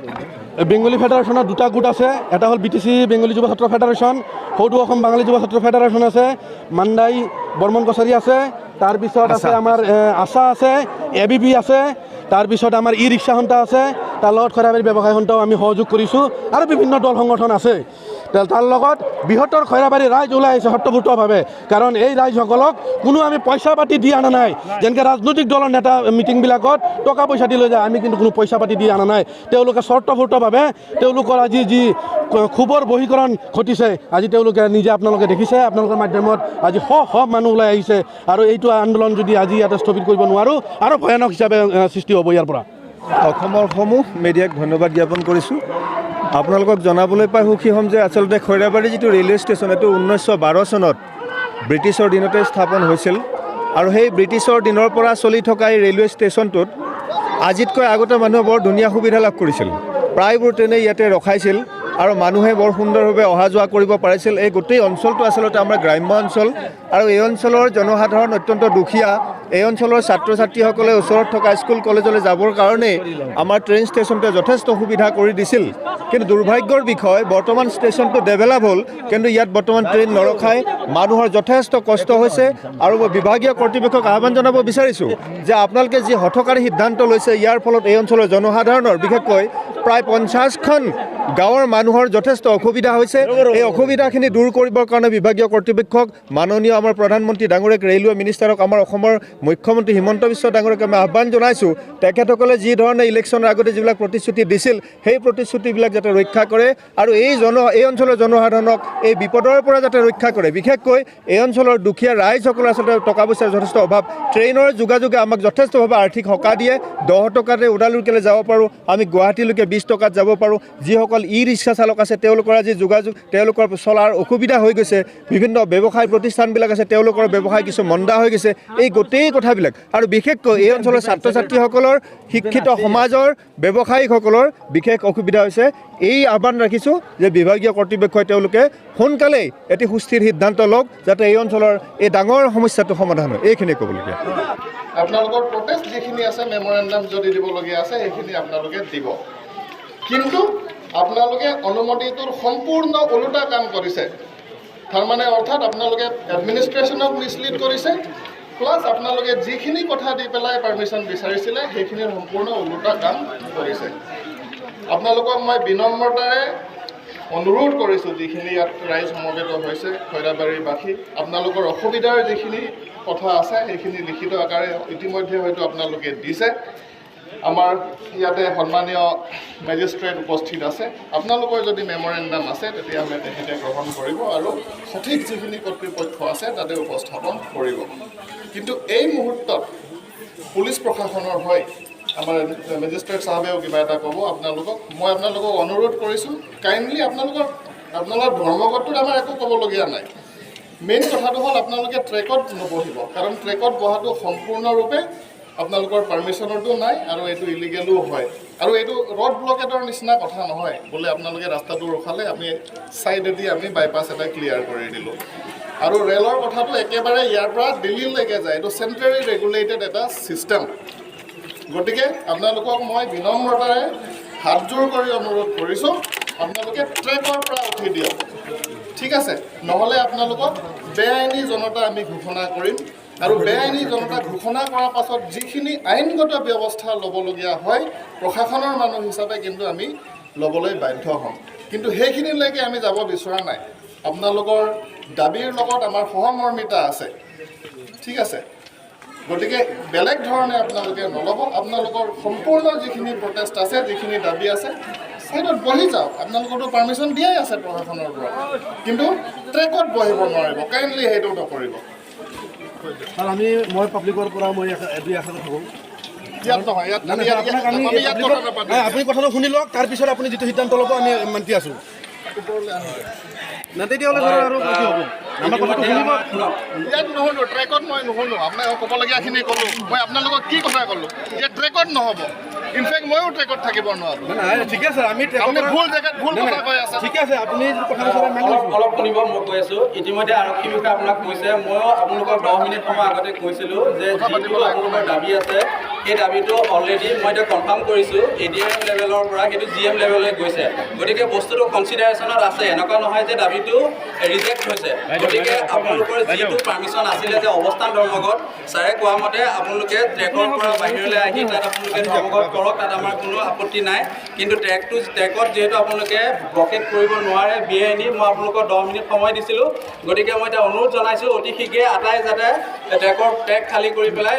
বেংগলী ফেডাৰেশ্যনৰ দুটা গোট আছে এটা হ'ল BTC বেংগলী যুৱ ছাত্ৰ ফেডাৰেশ্যন সৌদু অসম বাঙালী যুৱ ছাত্ৰ ফেডাৰেশ্যন আছে মাণ্ডাই বৰ্মন কছাৰী আছে তাৰপিছত আছে আমাৰ আশা আছে ABP আছে তাৰপিছত আমাৰ ই ৰিক্সা সন্থা আছে তাৰ লগত খৈৰাবাৰী ব্যৱসায় সন্থাও আমি সহযোগ কৰিছোঁ আৰু বিভিন্ন দল সংগঠন আছে তাৰ লগত বৃহত্তৰ খৈৰাবাৰী ৰাইজ ওলাই আহিছে সৰ্বভূতভাৱে কাৰণ এই ৰাইজসকলক কোনো আমি পইচা পাতি দি অনা নাই যেনেকৈ ৰাজনৈতিক দলৰ নেতা মিটিংবিলাকত টকা পইচা দি লৈ যায় আমি কিন্তু কোনো পইচা পাতি দি অনা নাই তেওঁলোকে স্বতঃস্ফূৰ্তভাৱে তেওঁলোকৰ আজি যি ক্ষোভৰ বহীকৰণ ঘটিছে আজি তেওঁলোকে নিজে আপোনালোকে দেখিছে আপোনালোকৰ মাধ্যমত আজি শ মানুহ ওলাই আহিছে আৰু এইটো আন্দোলন যদি আজি ইয়াতে স্থগিত কৰিব নোৱাৰোঁ আৰু ভয়ানক হিচাপে সৃষ্টি হ'ব ইয়াৰ পৰা অসমৰ সমূহ মিডিয়াক ধন্যবাদ জ্ঞাপন কৰিছোঁ আপোনালোকক জনাবলৈ পাই সুখী হ'ম যে আচলতে খৈৰাবাৰী যিটো ৰেলৱে ষ্টেচন এইটো 1912 চনত ব্ৰিটিছৰ দিনতে স্থাপন হৈছিল আৰু সেই ব্ৰিটিছৰ দিনৰ পৰা চলি থকা এই ৰেলৱে ষ্টেচনটোত আজিতকৈ আগতে মানুহে বৰ ধুনীয়া সুবিধা লাভ কৰিছিল প্ৰায়বোৰ ট্ৰেইনে ইয়াতে ৰখাইছিল আৰু মানুহে বৰ সুন্দৰভাৱে অহা যোৱা কৰিব পাৰিছিল এই গোটেই অঞ্চলটো আচলতে আমাৰ গ্ৰাম্য অঞ্চল আৰু এই অঞ্চলৰ জনসাধাৰণ অত্যন্ত দুখীয়া এই অঞ্চলৰ ছাত্ৰ ছাত্ৰীসকলে ওচৰত থকা স্কুল কলেজলৈ যাবৰ কাৰণে আমাৰ ট্ৰেইন ষ্টেচনটোৱে যথেষ্ট সুবিধা কৰি দিছিল কিন্তু দুৰ্ভাগ্যৰ বিষয় বৰ্তমান ষ্টেচনটো ডেভেলপ হ'ল কিন্তু ইয়াত বৰ্তমান ট্ৰেইন নৰখায় মানুহৰ যথেষ্ট কষ্ট হৈছে আৰু বিভাগীয় কৰ্তৃপক্ষক আহ্বান জনাব বিচাৰিছোঁ যে আপোনালোকে যি হঠকাৰী সিদ্ধান্ত লৈছে ইয়াৰ ফলত এই অঞ্চলৰ জনসাধাৰণৰ বিশেষকৈ প্ৰায় 50খন গাঁৱৰ মানুহৰ যথেষ্ট অসুবিধা হৈছে এই অসুবিধাখিনি দূৰ কৰিবৰ কাৰণে বিভাগীয় কৰ্তৃপক্ষক মাননীয় আমাৰ প্ৰধানমন্ত্ৰী ডাঙৰীয়াক ৰেলৱে মিনিষ্টাৰক আমাৰ অসমৰ মুখ্যমন্ত্ৰী হিমন্ত বিশ্ব ডাঙৰীয়াক আমি আহ্বান জনাইছোঁ তেখেতসকলে যি ধৰণে ইলেকশ্যনৰ আগতে যিবিলাক প্ৰতিশ্ৰুতি দিছিল সেই প্ৰতিশ্ৰুতিবিলাক যাতে ৰক্ষা কৰে আৰু এই অঞ্চলৰ জনসাধাৰণক এই বিপদৰ পৰা যাতে ৰক্ষা কৰে বিশেষকৈ এই অঞ্চলৰ দুখীয়া ৰাইজসকলৰ আচলতে টকা পইচাৰ যথেষ্ট অভাৱ ট্ৰেইনৰ যোগাযোগে আমাক যথেষ্টভাৱে আৰ্থিক সকাহ দিয়ে 10 টকাতে ওদালগুৰিলৈ যাব পাৰোঁ আমি গুৱাহাটীলৈকে 20 টকাত যাব পাৰোঁ যিসকল ই ৰিক্সা চালক আছে তেওঁলোকৰ আজি যোগাযোগ তেওঁলোকৰ চলাৰ অসুবিধা হৈ গৈছে বিভিন্ন ব্যৱসায় প্ৰতিষ্ঠানবিলাক আছে তেওঁলোকৰ ব্যৱসায় কিছু মন্দা হৈ গৈছে এই গোটেই কথাবিলাক আৰু বিশেষকৈ এই অঞ্চলৰ ছাত্ৰ ছাত্ৰীসকলৰ শিক্ষিত সমাজৰ ব্যৱসায়িকসকলৰ বিশেষ অসুবিধা হৈছে এই আহ্বান ৰাখিছোঁ যে বিভাগীয় কৰ্তৃপক্ষই তেওঁলোকে সোনকালেই এটি সুস্থিৰ সিদ্ধান্ত লওক যাতে এই অঞ্চলৰ এই ডাঙৰ সমস্যাটো সমাধান হয় এইখিনি ক'বলগীয়া আপোনালোকৰ প্ৰটেষ্ট যিখিনি আছে মেমৰেণ্ডাম যদি দিবলগীয়া আছে সেইখিনি আপোনালোকে দিব কিন্তু আপোনালোকে অনুমতিটোৰ সম্পূৰ্ণ ওলোটা কাম কৰিছে তাৰমানে অৰ্থাৎ আপোনালোকে এডমিনিষ্ট্ৰেশ্যনক মিছলিড কৰিছে প্লাছ আপোনালোকে যিখিনি কথা দি পেলাই পাৰ্মিশ্যন বিচাৰিছিলে সেইখিনিৰ সম্পূৰ্ণ ওলোটা কাম কৰিছে আপোনালোকক মই বিনম্ৰতাৰে অনুৰোধ কৰিছোঁ যিখিনি ইয়াত ৰাইজ সমবেত হৈছে খৈৰাবাৰীবাসী আপোনালোকৰ অসুবিধাৰ যিখিনি কথা আছে সেইখিনি লিখিত আকাৰে ইতিমধ্যে হয়তো আপোনালোকে দিছে আমাৰ ইয়াতে সন্মানীয় মেজিষ্ট্ৰেট উপস্থিত আছে আপোনালোকৰ যদি মেমৰেণ্ডাম আছে তেতিয়াহ'লে তেখেতে গ্ৰহণ কৰিব আৰু সঠিক যিখিনি কৰ্তৃপক্ষ আছে তাতে উপস্থাপন কৰিব কিন্তু এই মুহূৰ্তত পুলিচ প্ৰশাসনৰ হৈ আমাৰ মেজিষ্ট্ৰেট চাহাবেও কিবা এটা ক'ব আপোনালোকক মই আপোনালোকক অনুৰোধ কৰিছোঁ কাইণ্ডলি আপোনালোকৰ ধৰ্মঘটটোত আমাৰ একো ক'বলগীয়া নাই মেইন কথাটো হ'ল আপোনালোকে ট্ৰেকত নবহিব কাৰণ ট্ৰেকত বহাটো সম্পূৰ্ণৰূপে আপোনালোকৰ পাৰ্মিশ্যনতো নাই আৰু এইটো ইলিগেলো হয় আৰু এইটো ৰড ব্লকেটৰ নিচিনা কথা নহয় বোলে আপোনালোকে ৰাস্তাটো ৰখালে আমি ছাইডেদি আমি বাইপাছ এটা ক্লিয়াৰ কৰি দিলোঁ আৰু ৰেলৰ কথাটো একেবাৰে ইয়াৰ পৰা দিল্লীলৈকে যায় এইটো চেণ্ট্ৰেলি ৰেগুলেটেড এটা ছিষ্টেম গতিকে আপোনালোকক মই বিনম্ৰতাৰে হাতযোৰ কৰি অনুৰোধ কৰিছোঁ আপোনালোকে ট্ৰেকৰ পৰা উঠি দিয়ক, ঠিক আছে? নহ'লে আপোনালোকক বেআইনী জনতা আমি ঘোষণা কৰিম, আৰু বেআইনী জনতা ঘোষণা কৰাৰ পাছত যিখিনি আইনগত ব্যৱস্থা ল'বলগীয়া হয় প্ৰশাসনৰ মানুহ হিচাপে কিন্তু আমি ল'বলৈ বাধ্য হ'ম। কিন্তু সেইখিনিলৈকে আমি যাব বিচৰা নাই। আপোনালোকৰ দাবীৰ লগত আমাৰ সহমৰ্মিতা আছে, ঠিক আছে? গতিকে বেলেগ ধৰণে আপোনালোকে নল'ব। আপোনালোকৰ সম্পূৰ্ণ যিখিনি প্ৰটেষ্ট আছে, যিখিনি দাবী আছে, ছাইডত বহি যাওক। আপোনালোকৰতো পাৰ্মিশ্যন দিয়াই আছে প্ৰশাসনৰ পৰা, কিন্তু ট্ৰেকত বহিব নোৱাৰিব। কাইণ্ডলি সেইটো নকৰিব। ছাৰ মই পাব্লিকৰ পৰা মই দুই আশা থাকোঁ। ইয়াত নহয়, ইয়াত কথা নাপাতিম। আপুনি কথাটো শুনি লওক, তাৰপিছত আপুনি যিটো সিদ্ধান্ত ল'ব আমি মান্তি আছোঁ। তেতিয়াহ'লে ছাৰ আৰু কি হ'ব? আমাৰ কথাটো শুনিব। ইয়াত নুশুনো, ট্ৰেকত মই নুশুনো। আপোনাক ক'বলগীয়াখিনি ক'লোঁ। মই আপোনালোকক কি কথা ক'লোঁ যে ট্ৰেকত নহ'ব। ইনফেক্ট ময়ো ট্ৰেকত থাকিব নোৱাৰোঁ। ঠিক আছে, আমি আপুনি ভুল জেগাত ভুল কথা কৈ আছে। ঠিক আছে, আপুনি কথাটো অলপ শুনিব, মই কৈ আছোঁ। ইতিমধ্যে আৰক্ষী বিষয়ে আপোনাক কৈছে, ময়ো আপোনালোকক 10 মিনিট সময় আগতে কৈছিলোঁ যে যিটো আপোনালোকৰ দাবী আছে সেই দাবীটো অলৰেডি মই এতিয়া কনফাৰ্ম কৰিছোঁ। ADM লেভেলৰ পৰা সেইটো GM লেভেললৈ গৈছে। গতিকে বস্তুটো কনচিডাৰেশ্যনত আছে, এনেকুৱা নহয় যে দাবীটো ৰিজেক্ট হৈছে। গতিকে আপোনালোকৰ যিটো পাৰ্মিশ্যন আছিলে যে অৱস্থান ধৰ্মঘট, ছাৰে কোৱা মতে আপোনালোকে ট্ৰেকৰ পৰা বাহিৰলৈ আহি তাত আপোনালোকে ধৰ্মঘট কৰক, তাত আমাৰ কোনো আপত্তি নাই। কিন্তু ট্ৰেকত যিহেতু আপোনালোকে ব্লকেট কৰিব নোৱাৰে বেআইনী, মই আপোনালোকক 10 মিনিট সময় দিছিলোঁ। গতিকে মই এতিয়া অনুৰোধ জনাইছোঁ অতি শীঘ্ৰে আটাই যাতে ট্ৰেক খালী কৰি পেলাই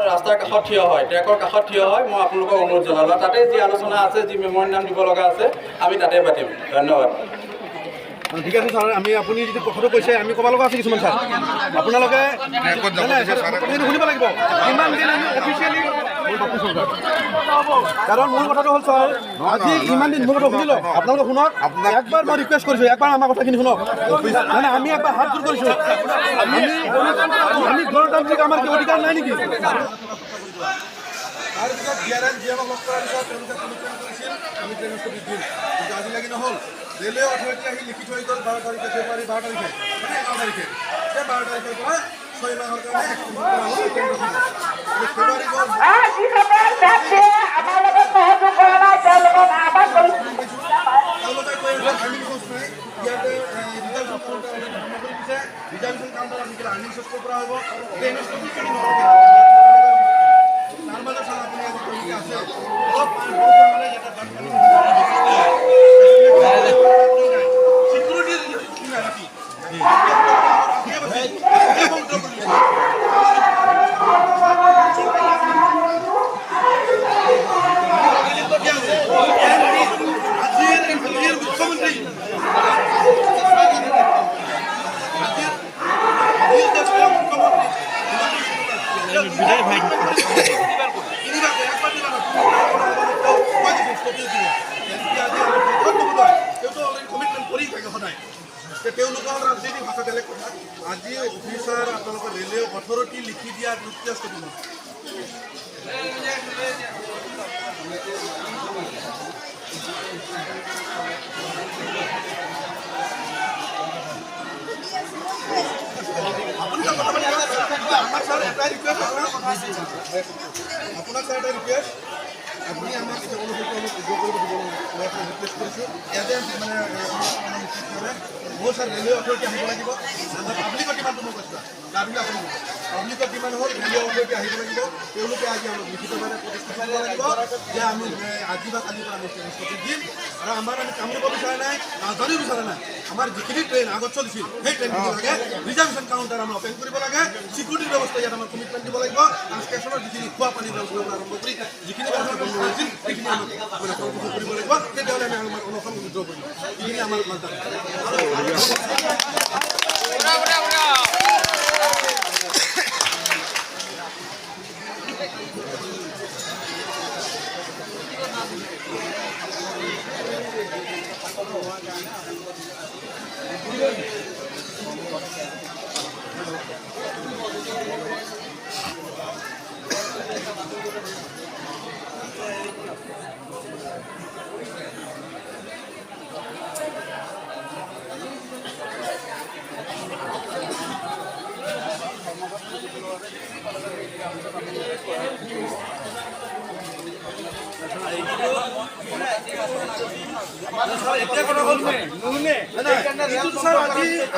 ৰাস্তাৰ কাষত থিয় হয়, ট্ৰেকৰ কাষত থিয় হয়। মই আপোনালোকক অনুৰোধ জনালোঁ। তাতে যি আলোচনা আছে, যি মেম'ৰেণ্ডাম দিব লগা আছে, আমি তাতে পাতিম। ধন্যবাদ। ঠিক আছে ছাৰ, আপুনি যিটো কথাটো কৈছে আমি ক'ব লগা আছে কিছুমান। ছাৰ আপোনালোকে শুনিব লাগিব কিমান দিন আমি অফিচিয়েলি, কাৰণ মোৰ কথাটো হ'ল ছাৰ, আজি ইমান দিন মোৰ কথা শুনি লওক। আপোনালোকে শুনক, একবাৰ মই ৰিকুৱেষ্ট কৰিছোঁ, একবাৰ আমাৰ কথাখিনি শুনক। মানে আমি একবাৰ হাত জোৰ কৰিছোঁ। আমি গণতান্ত্ৰিক আমাৰ কি অধিকাৰ নাই নেকি? তাৰপিছত GMক লগ কৰাৰ পিছত তেওঁলোকে কমিটমেণ্ট কৰিছিল আমি ট্ৰেইন স্থগিত দিম, কিন্তু আজিলৈকে নহ'ল। ৰেলৱে অথৰিটি আহি লিখি থৈ গ'ল 12 তাৰিখে, ফেব্ৰুৱাৰী 12 তাৰিখে, মানে 11 তাৰিখে। সেই 12 তাৰিখৰ পৰা 6 মাহৰ কাৰণে ফেব্ৰুৱাৰী গ'ল। যিসকল ব্যক্তিয়ে আমাৰ লগত সহযোগ কৰা নাই তেওঁলোকক আহ্বান কৰিছোঁ। তেওঁলোকে কৈ আছে আৰ্মিং ফ'ৰ্চ নাই, ইয়াতে ৰিজাৰ্ভেশ্যন কাউণ্টাৰ ধৰ্ম কৰি দিছে। ৰিজাৰ্ভেশ্যন কাউণ্টাৰ আজিকালি আৰ্মিং ফ'ৰ্চৰ পৰা হ'ব। ট্ৰেইনৰ স্থগিত কৰি নহ'ব। তাৰ মাজত ছাৰ আপুনি আজি তেওঁলোকে আছে অলপ বৰষুণ হ'লে ইয়াতে বানপানী তেওঁলোকৰ ৰাজনীতি ভাষা বেলেগ কথা। আজি অফিচাৰ আপোনালোকৰ ৰেলৱে অথৰিটি লিখি দিয়া ৰিকুৱেষ্ট কৰিব। আপোনাক ছাৰ এটা ৰিকুৱেষ্ট, আপোনাক ছাৰ এটা ৰিকুৱেষ্ট, আপুনি আমাক এতিয়া অনুভূতি উদ্যোগ কৰিব দিব। মই আপোনাক ৰিকুৱেষ্ট কৰিছোঁ, ইয়াতে মানে মোৰ ছাৰ ৰেলৱে অথৰিটি আহিব লাগিব। পাব্লিকৰ ডিমাণ্ডটো মই কৈছোঁ, তাৰপিছত আপুনি পাব্লিকৰ ডিমাণ্ড হ'ল ৰেলৱে অথৰিটি আহিব লাগিব। তেওঁলোকে আজি আমাক লিখিতভাৱে প্ৰতিষ্ঠা কৰিব লাগিব যে আমি আজি বা কালিৰ পৰা আমি স্থগিত দিম। আৰু আমাৰ আমি কাম কৰিব বিচৰা নাই, ৰাজধানী বিচৰা নাই। আমাৰ যিখিনি ট্ৰেইন আগত চলিছিল সেই ট্ৰেইনখিনি লাগে, ৰিজাৰ্ভেশ্যন কাউণ্টাৰ আমাৰ অপেন কৰিব লাগে, চিকিউৰিটিৰ ব্যৱস্থা ইয়াত আমাৰ কমিটমেণ্ট দিব লাগিব। আৰু ষ্টেচনৰ যিখিনি খোৱা পানীৰ ব্যৱস্থা আৰম্ভ কৰি যিখিনি ব্যৱস্থা বন্ধ হৈছিল সেইখিনি আমাক মানে কৰ্মসূচী কৰিব লাগিব। তেতিয়াহ'লে আমি আমাৰ অনশন উইথড্ৰ কৰিম। এইখিনি আমাৰ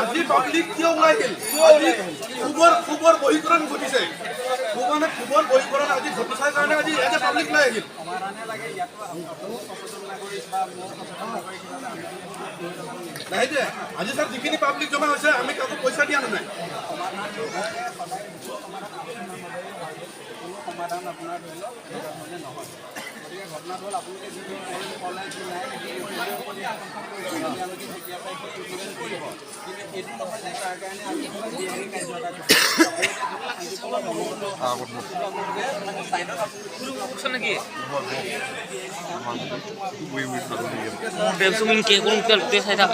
আজি পাব্লিক কিয় ওলাই গ'ল? খুবৰ বহীকৰণ ঘটিছে। খুবৰ বহীকৰণ আজি ঘটিছাৰ কাৰণে আজি ইয়াতে পাব্লিক ওলাই আহিল। নাই যে আজি ছাৰ যিখিনি পাব্লিক জমা হৈছে আমি কাকো পইচা দিয়া নাই। সমাধান আপোনাৰ ধৰি লওক নহয়। গতিকে ঘটনাটো হ'ল আপোনালোকে যিটো ক'লে যে নাই যেতিয়া পাই কৰিব কিন্তু এইটো নহয় যে তাৰ কাৰণে আমি বিহাৰী কাৰ্য এটা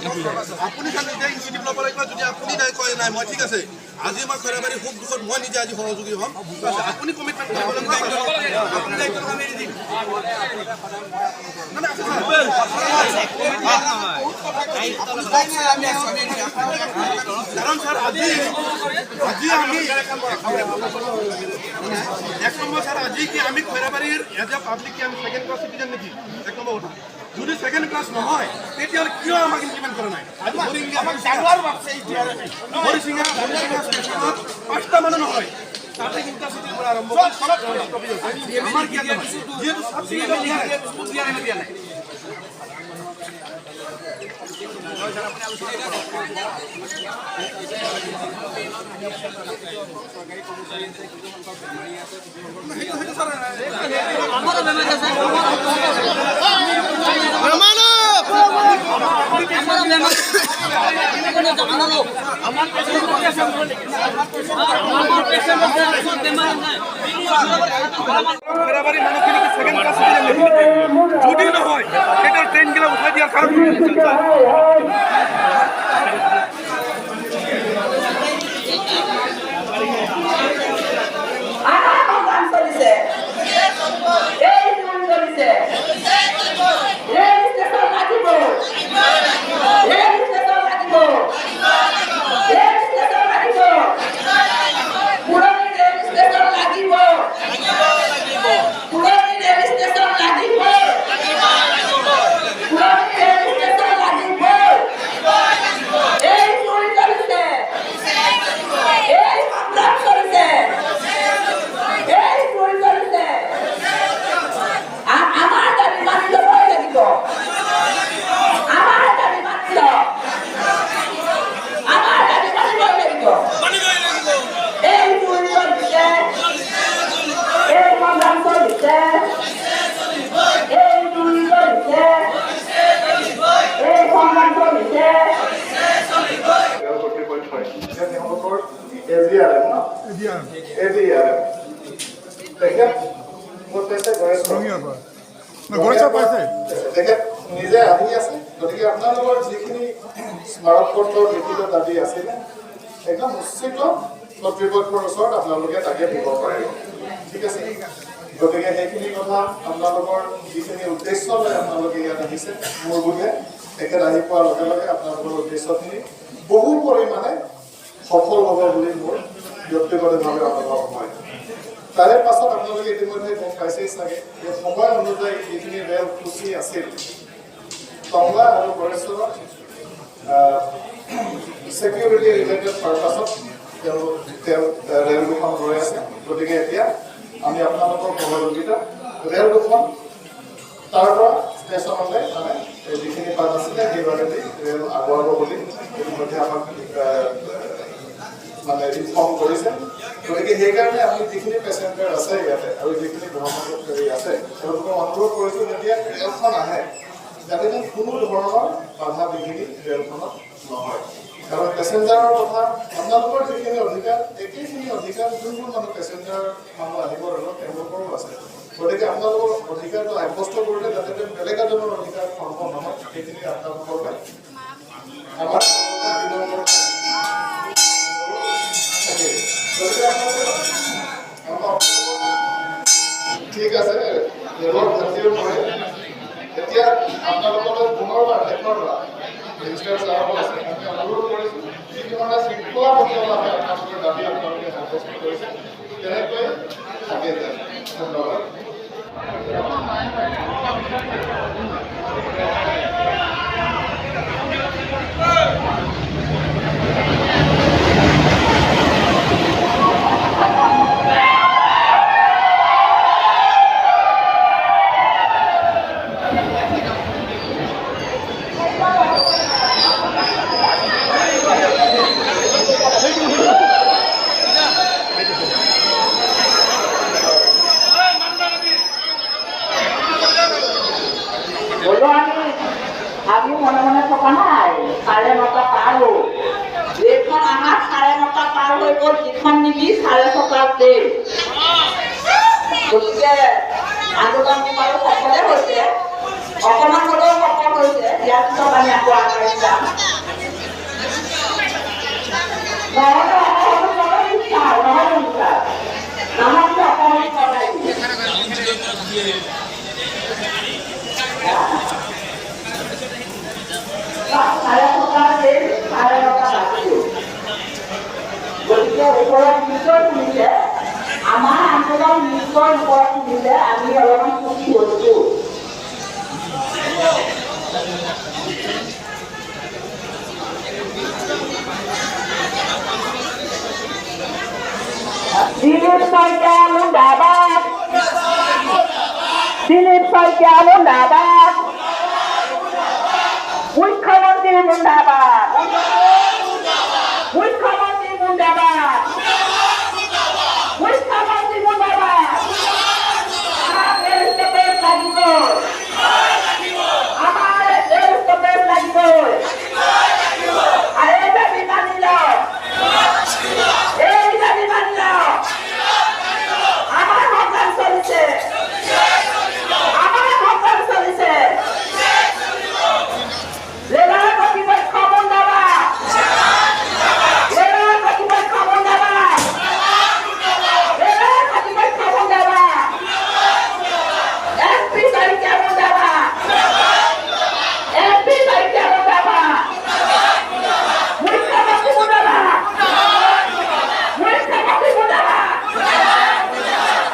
আপুনি খালি এতিয়া ইনিচিয়েটিভ ল'ব লাগিব। যদি আপুনি নাই কয় নাই মই ঠিক আছে আজি মই খৈৰাবাৰী সুখ দুখত মই নিজে আজি সহযোগী হ'ম। আপুনি কমিটমেণ্ট কৰিব লাগিব। আপুনি দায়িত্ব আমি দিম। কাৰণ ছাৰ আজি আমি এক নম্বৰ ছাৰ আজি কি আমি খৈৰাবাৰীৰ এজ এ পাব্লিক কি আমি ছেকেণ্ড ক্লাছ চিটিজেন নেকি? এক নম্বৰ কথা যদি ছেকেণ্ড ক্লাছ নহয় তেতিয়াহ'লে কিয় আমাক ইমপ্লিমেণ্ট কৰা নাই? হৰিচিঙা ষ্টেচনত 5টা মানুহ নহয় তাতে ইণ্টাৰচিটিৰ পৰা আৰম্ভ কৰি আমাৰ কি যিহেতু চাবচিডি দিয়া নাই। খৈৰাবাৰী মানুহখিনি ছেকেণ্ড ক্লাছ যদি নহয় তেতিয়া ট্ৰেইনগিলা উঠাই দিয়াৰ কাৰণ নিজে আহি আছে। গতিকে আপোনালোকৰ যিখিনি স্মাৰকপত্ৰ লিখিত দাবী আছিলে একদম উচিত কৰ্তৃপক্ষৰ ওচৰত আপোনালোকে তাকে দিব পাৰিব। ঠিক আছে। গতিকে সেইখিনি কথা আপোনালোকৰ যিখিনি উদ্দেশ্য লৈ আপোনালোকে ইয়াত আহিছে মোৰ বোধে এখেত আহি পোৱাৰ লগে লগে আপোনালোকৰ উদ্দেশ্যখিনি বহু পৰিমাণে সফল হ'ব বুলি মোৰ ব্যক্তিগতভাৱে অনুভৱ হয়। তাৰে পাছত আপোনালোকে ইতিমধ্যে গম পাইছেই চাগে যে সময় অনুযায়ী যিখিনি ৰেল সূচী আছিল টংলা আৰু গড়েশ্বৰত ছিকিউৰিটি ৰিলেটেড পাৰ্পাছত ৰেল দুখন ৰৈ আছে। গতিকে এতিয়া আমি আপোনালোকৰ সহযোগিতা ৰেল দুখন তাৰ পৰা ষ্টেচনলৈ মানে যিখিনি পাত আছিলে সেইভাগেদি ৰেল আগুৱাব বুলি ইতিমধ্যে আমাক মানে ইনফৰ্ম কৰিছে। গতিকে সেইকাৰণে আমি যিখিনি পেচেঞ্জাৰ আছে ইয়াতে আৰু যিখিনি ভ্ৰমণকাৰী আছে তেওঁলোকক অনুৰোধ কৰিছোঁ যেতিয়া ৰেলখন আহে যাতে কোনো ধৰণৰ বাধা বিঘিনি ৰেলখনত নহয়। কাৰণ পেচেঞ্জাৰৰ কথা আপোনালোকৰ যিখিনি অধিকাৰ একেখিনি অধিকাৰ যোনবোৰ মানুহ পেচেঞ্জাৰ মানুহ আহিব ৰেলত তেওঁলোকৰো আছে। গতিকে আপোনালোকৰ অধিকাৰটো সাব্যস্ত কৰিলে যাতে বেলেগ এজনৰ অধিকাৰ খৰ্ব নহয় সেইখিনি আপোনালোকৰ আমাৰ ঠিক আছে। ৰেলৰ খাতিৰ মই এতিয়া আপোনালোকৰ পুনৰবাৰ শেষৰবাৰ ৰেজিষ্টাৰ চাহাব আছে আমি অনুৰোধ কৰিছোঁ যিধৰণে শৃংখলাবদ্ধভাৱে আপোনালোকৰ দাবী আপোনালোকে সাব্যস্ত কৰিছে তেনেকৈ আগে যায়। ধন্যবাদ। বলো আমি মনে মনে থকা নাই 9:30 পাৰ হ'ল এইখন আমাৰ 9:30 পাৰ হৈ গ'ল যিখন নেকি 6:30 ট্ৰেইন গতিকে আন্দোলন বাৰু সফলে হৈছে অকণমান হ'লেও সফল হৈছে ইয়াৰ পিছত আমি আকৌ আগবাঢ়ি যাম গতিকে ওপৰত নিশ্চয় শুনিছে আমাৰ আন্দোলন নিশ্চয় ওপৰত শুনিলে আমি অলপমান সুখী হৈছোঁ দিলীপ শইকীয়া মুন্দাবাদ দিলীপ শইকীয়া মুন্দাবাদ মুখ্যমন্ত্ৰী মুন্দাবাদ মুখ্যমন্ত্ৰী মুন্দাবাদ মুখ্যমন্ত্ৰী মুন্দাবাদ আমাৰ ৰেলৱেত লাগিবই আমাৰ ৰেলৱেত লাগিবই আৰু এই দাবী মানি লওক এই দাবী মানি লওক আমাৰ সংগ্ৰাম চলিছে আমাৰ সংগ্ৰাম চলিছে ৰেলৰ কৰ্তৃপক্ষ মুন্দাবাদ ৰেলৰ কৰ্তৃপক্ষ মুন্দাবাদ ৰেলৰ কৰ্তৃপক্ষ মুন্দাবাদ এমপি শইকীয়া মুন্দাবাদ এমপি শইকীয়া মুন্দাবাদ মুখ্যমন্ত্ৰী মুন্দাবাদ মুখ্যমন্ত্ৰী মুন্দাবাদ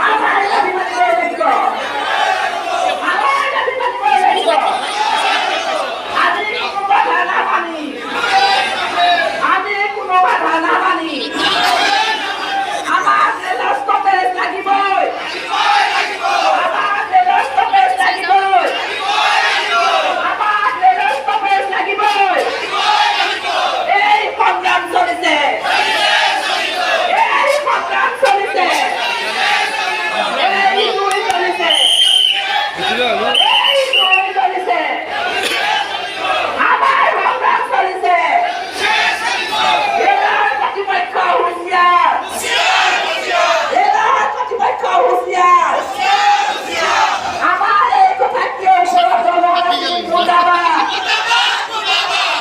আমাৰ দাবী মানিব লাগিব আমাৰ দাবী মানিব লাগিব আজি কোনো বাধা নামানি আজি কোনো বাধা নামানি আমাৰ ৰেলৰ ষ্টপেজ লাগিবই আমাৰ ৰেলৰ ষ্টপেজ লাগিবই আমাৰ ৰেলৰ ষ্টপেজ লাগিবই এই সংগ্ৰাম চলিছে এই সংগ্ৰাম চলিছে এই জুই চলিছে এই জুই চলিছে আমাৰ সংগ্ৰাম চলিছে ৰেলৰ কৰ্তৃপক্ষ হুঁচিয়াৰ ৰেলৰ কৰ্তৃপক্ষ হুঁচিয়াৰ আমাৰ এই কথা কিয় ওপৰত মুন্দাবাদ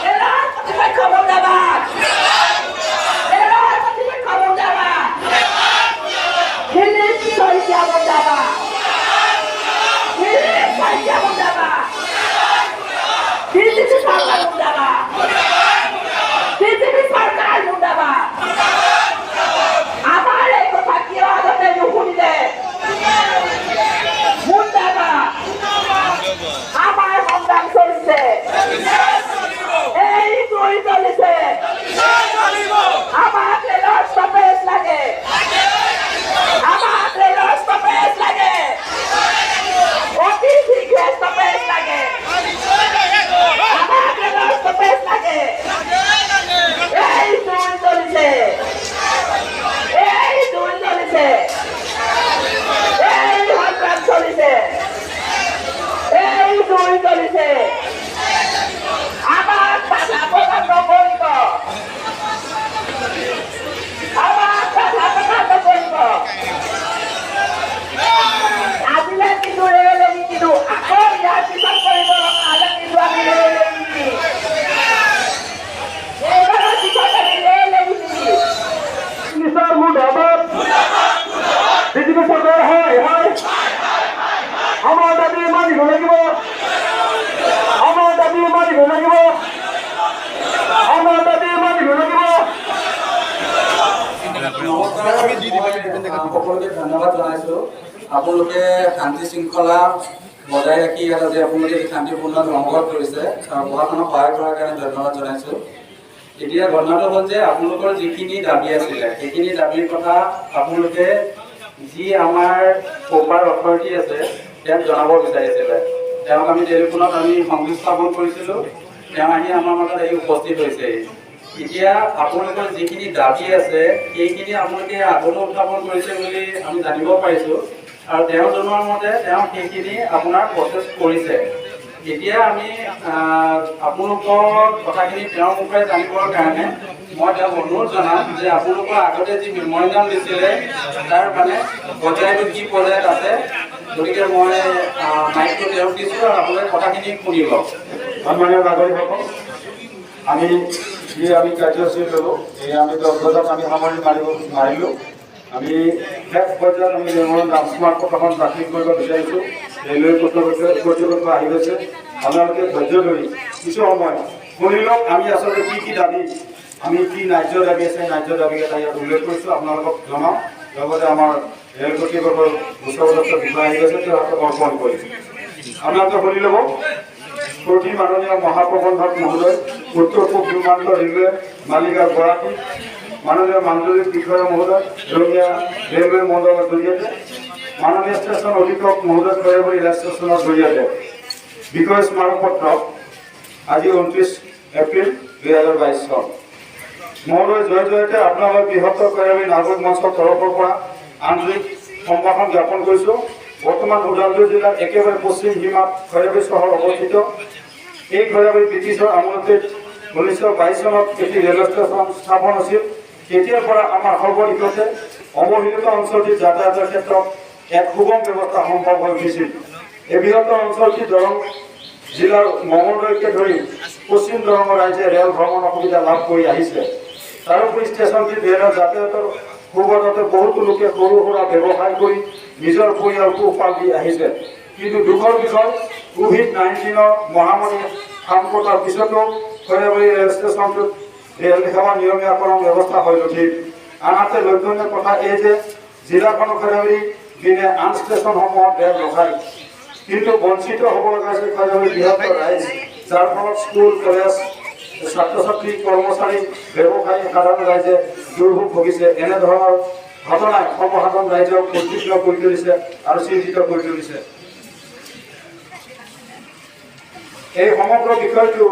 ৰেলৰ কৰ্তৃপক্ষ মুন্দাবাদ ৰেলৰ কৰ্তৃপক্ষ মুন্দাবাদ দিলীপ শইকীয়া মুন্দাবাদ দিলীপ শইকীয়া মুন্দাবাদ বিজেপি সরকার মুন্দাবাদ বিজেপি সরকার মুন্দাবাদ আমার এই কথা কিয় আগতে নুশুনিলে মুন্দাবাদ আমার সংগ্রাম চলিছে এই জুই চলিছে আমার ৰেলৰ ষ্টপেজ লাগে আমাৰ ৰেলৰ ষ্টপেজ লাগে অতি শীঘ্ৰে ষ্টপেজ লাগে আমাৰ ৰেলৰ ষ্টপেজ লাগে এই জুই চলিছে এই জুই চলিছে এই সংগ্ৰাম চলিছে এই জুই চলিছে আমাক বাধা প্ৰদান নকৰিব আমাক বাধা প্ৰদান নকৰিব আজিলে কিন্তু ৰেল কিন্তু আকৌ ইয়াৰ পিছত কৰিব লগা কিন্তু আমি ৰেল এইবাৰৰ পিছত আমি ৰেল নিশ্চয় মুন্দাবাদ বিজেপি চৰকাৰ হয় হয় আমাৰ দাবী মানিব লাগিব আমাৰ দাবী মানিব লাগিব আমাৰ দাবী মানিব লাগিব সকলোকে ধন্যবাদ জনাইছোঁ আপোনালোকে শান্তি শৃংখলা বজাই ৰাখি ইয়াত আজি আপোনালোকে শান্তিপূৰ্ণ ধৰ্মঘট কৰিছে আৰু প্ৰশাসনক সহায় কৰাৰ কাৰণে ধন্যবাদ জনাইছোঁ। এতিয়া ঘটনাটো হ'ল যে আপোনালোকৰ যিখিনি দাবী আছিলে সেইখিনি দাবীৰ কথা আপোনালোকে যি আমাৰ প্ৰপাৰ অথৰিটি আছে তেওঁক জনাব বিচাৰিছিলে। তেওঁক আমি টেলিফোনত সংযোগ স্থাপন কৰিছিলোঁ, তেওঁ আহি আমাৰ মাজত আহি উপস্থিত হৈছে। এতিয়া আপোনালোকৰ যিখিনি দাবী আছে সেইখিনি আপোনালোকে আগতেও উত্থাপন কৰিছে বুলি আমি জানিব পাৰিছোঁ আৰু তেওঁ জনোৱা মতে তেওঁ সেইখিনি আপোনাৰ প্ৰচেছ কৰিছে। এতিয়া আমি আপোনালোকৰ কথাখিনি তেওঁৰ মুখেৰে জানিবৰ কাৰণে মই তেওঁক অনুৰোধ জনাম যে আপোনালোকৰ আগতে যি মেমৰেণ্ডাম দিছিলে তাৰ মানে পৰ্যায়টো কি পৰ্যায়ত আছে, গতিকে মই মাইকটো তেওঁক দিছোঁ আৰু আপোনালোকে কথাখিনি শুনি লওক। সন্মানীয় নাগৰিকসকল, আমি কাৰ্যসূচী ল'লোঁ, এই আমি 10 বজাত আমি সামৰণি মাৰিলোঁ। আমি শেষ পৰ্যায়ত আমি মেমৰেণ্ডাম স্মাৰ্ট পত্ৰখন দাখিল কৰিব বিচাৰিছোঁ। ৰেলৱে কৰ্তৃপক্ষ আহি গৈছে, আপোনালোকে ধৈৰ্য ধৰি কিছু সময় শুনি লওক। আমি আচলতে কি দাবী, আমি কি ন্যায্য দাবী আছে, ন্যায্য দাবীকেইটা ইয়াত উল্লেখ কৰিছোঁ, আপোনালোকক জনাওঁ। লগতে আমাৰ ৰেল কৰ্তৃপক্ষৰ উচ্চপদস্থ বিষয়া আহি গৈছে, তেওঁলোকক অৰ্পণ কৰিছোঁ। আপোনালোকে শুনি ল'ব। প্ৰতি মাননীয় মহাপ্ৰবন্ধক মহোদয়, উত্তৰ পূব সীমান্ত ৰেলৱে মালিকা গুৱাহাটী, মাননীয় মাঞ্জলিক বিষয়া মহোদয়, ৰঙিয়া ৰেলৱে মণ্ডলৰ জৰিয়তে, মাননীয় ষ্টেচন অধীক্ষক মহোদয় খৈৰাবাৰী ৰেল ষ্টেচনৰ জৰিয়তে বিষয় স্মাৰকপত্ৰ আজি 29 এপ্ৰিল 2022 চন। মহোদয় জয়তে আপোনালোক বৃহত্তৰ খৈৰাবাৰী নাগৰিক মঞ্চৰ তৰফৰ পৰা আন্তৰিক সম্ভাষণ জ্ঞাপন কৰিছোঁ। বৰ্তমান ওদালগুৰি জিলাৰ একেবাৰে পশ্চিম সীমাত খৈৰাবাৰী চহৰ অৱস্থিত। এই খৈৰাবাৰী ব্ৰিটিছৰ আমলতে 1922 চনত এটি ৰেল ষ্টেচন স্থাপন হৈছিল। তেতিয়াৰ পৰা আমাৰ সৰ্বদিশতে অৱহেলিত অঞ্চলটিৰ যাতায়াতৰ ক্ষেত্ৰত এক সুগম ব্যৱস্থা সম্ভৱ হৈ উঠিছিল। এই বৃহত্তৰ অঞ্চলটি দৰং জিলাৰ মঙলদৈকে ধৰি পশ্চিম দৰঙৰ ৰাইজে ৰেল ভ্ৰমণৰ সুবিধা লাভ কৰি আহিছে। তাৰোপৰি ষ্টেচনটিত ৰেলৰ যাতায়াতৰ সুবাদতে বহুতো লোকে সৰু সুৰা ব্যৱসায় কৰি নিজৰ পৰিয়াল পোহপাল দি আহিছে। কিন্তু দুখৰ বিষয়, COVID-19 মহামাৰী সংকটৰ পিছতো খৈৰাবাৰী ৰেল ষ্টেচনটোত ৰেল সেৱা নিয়মীয়াকৰণ ব্যৱস্থা হৈ নুঠিল। আনহাতে লক্ষণীয় কথা এই যে জিলাখনৰ খৈৰাবাৰী দিনে আন ষ্টেচনসমূহত ৰেল ৰখায়, কিন্তু বঞ্চিত হ'ব লগা হৈছে খৈৰাবাৰী বৃহত্তৰ ৰাইজ, যাৰ ফলত স্কুল কলেজ, ছাত্ৰ ছাত্ৰী, কৰ্মচাৰী, ব্যৱসায়ী, সাধাৰণ ৰাইজে দুৰ্ভোগ ভুগিছে। এনেধৰণৰ ঘটনাই সৰ্বসাধাৰণ ৰাইজক উদ্বিগ্ন কৰি তুলিছে আৰু চিন্তিত কৰি তুলিছে। এই সমগ্ৰ বিষয়টো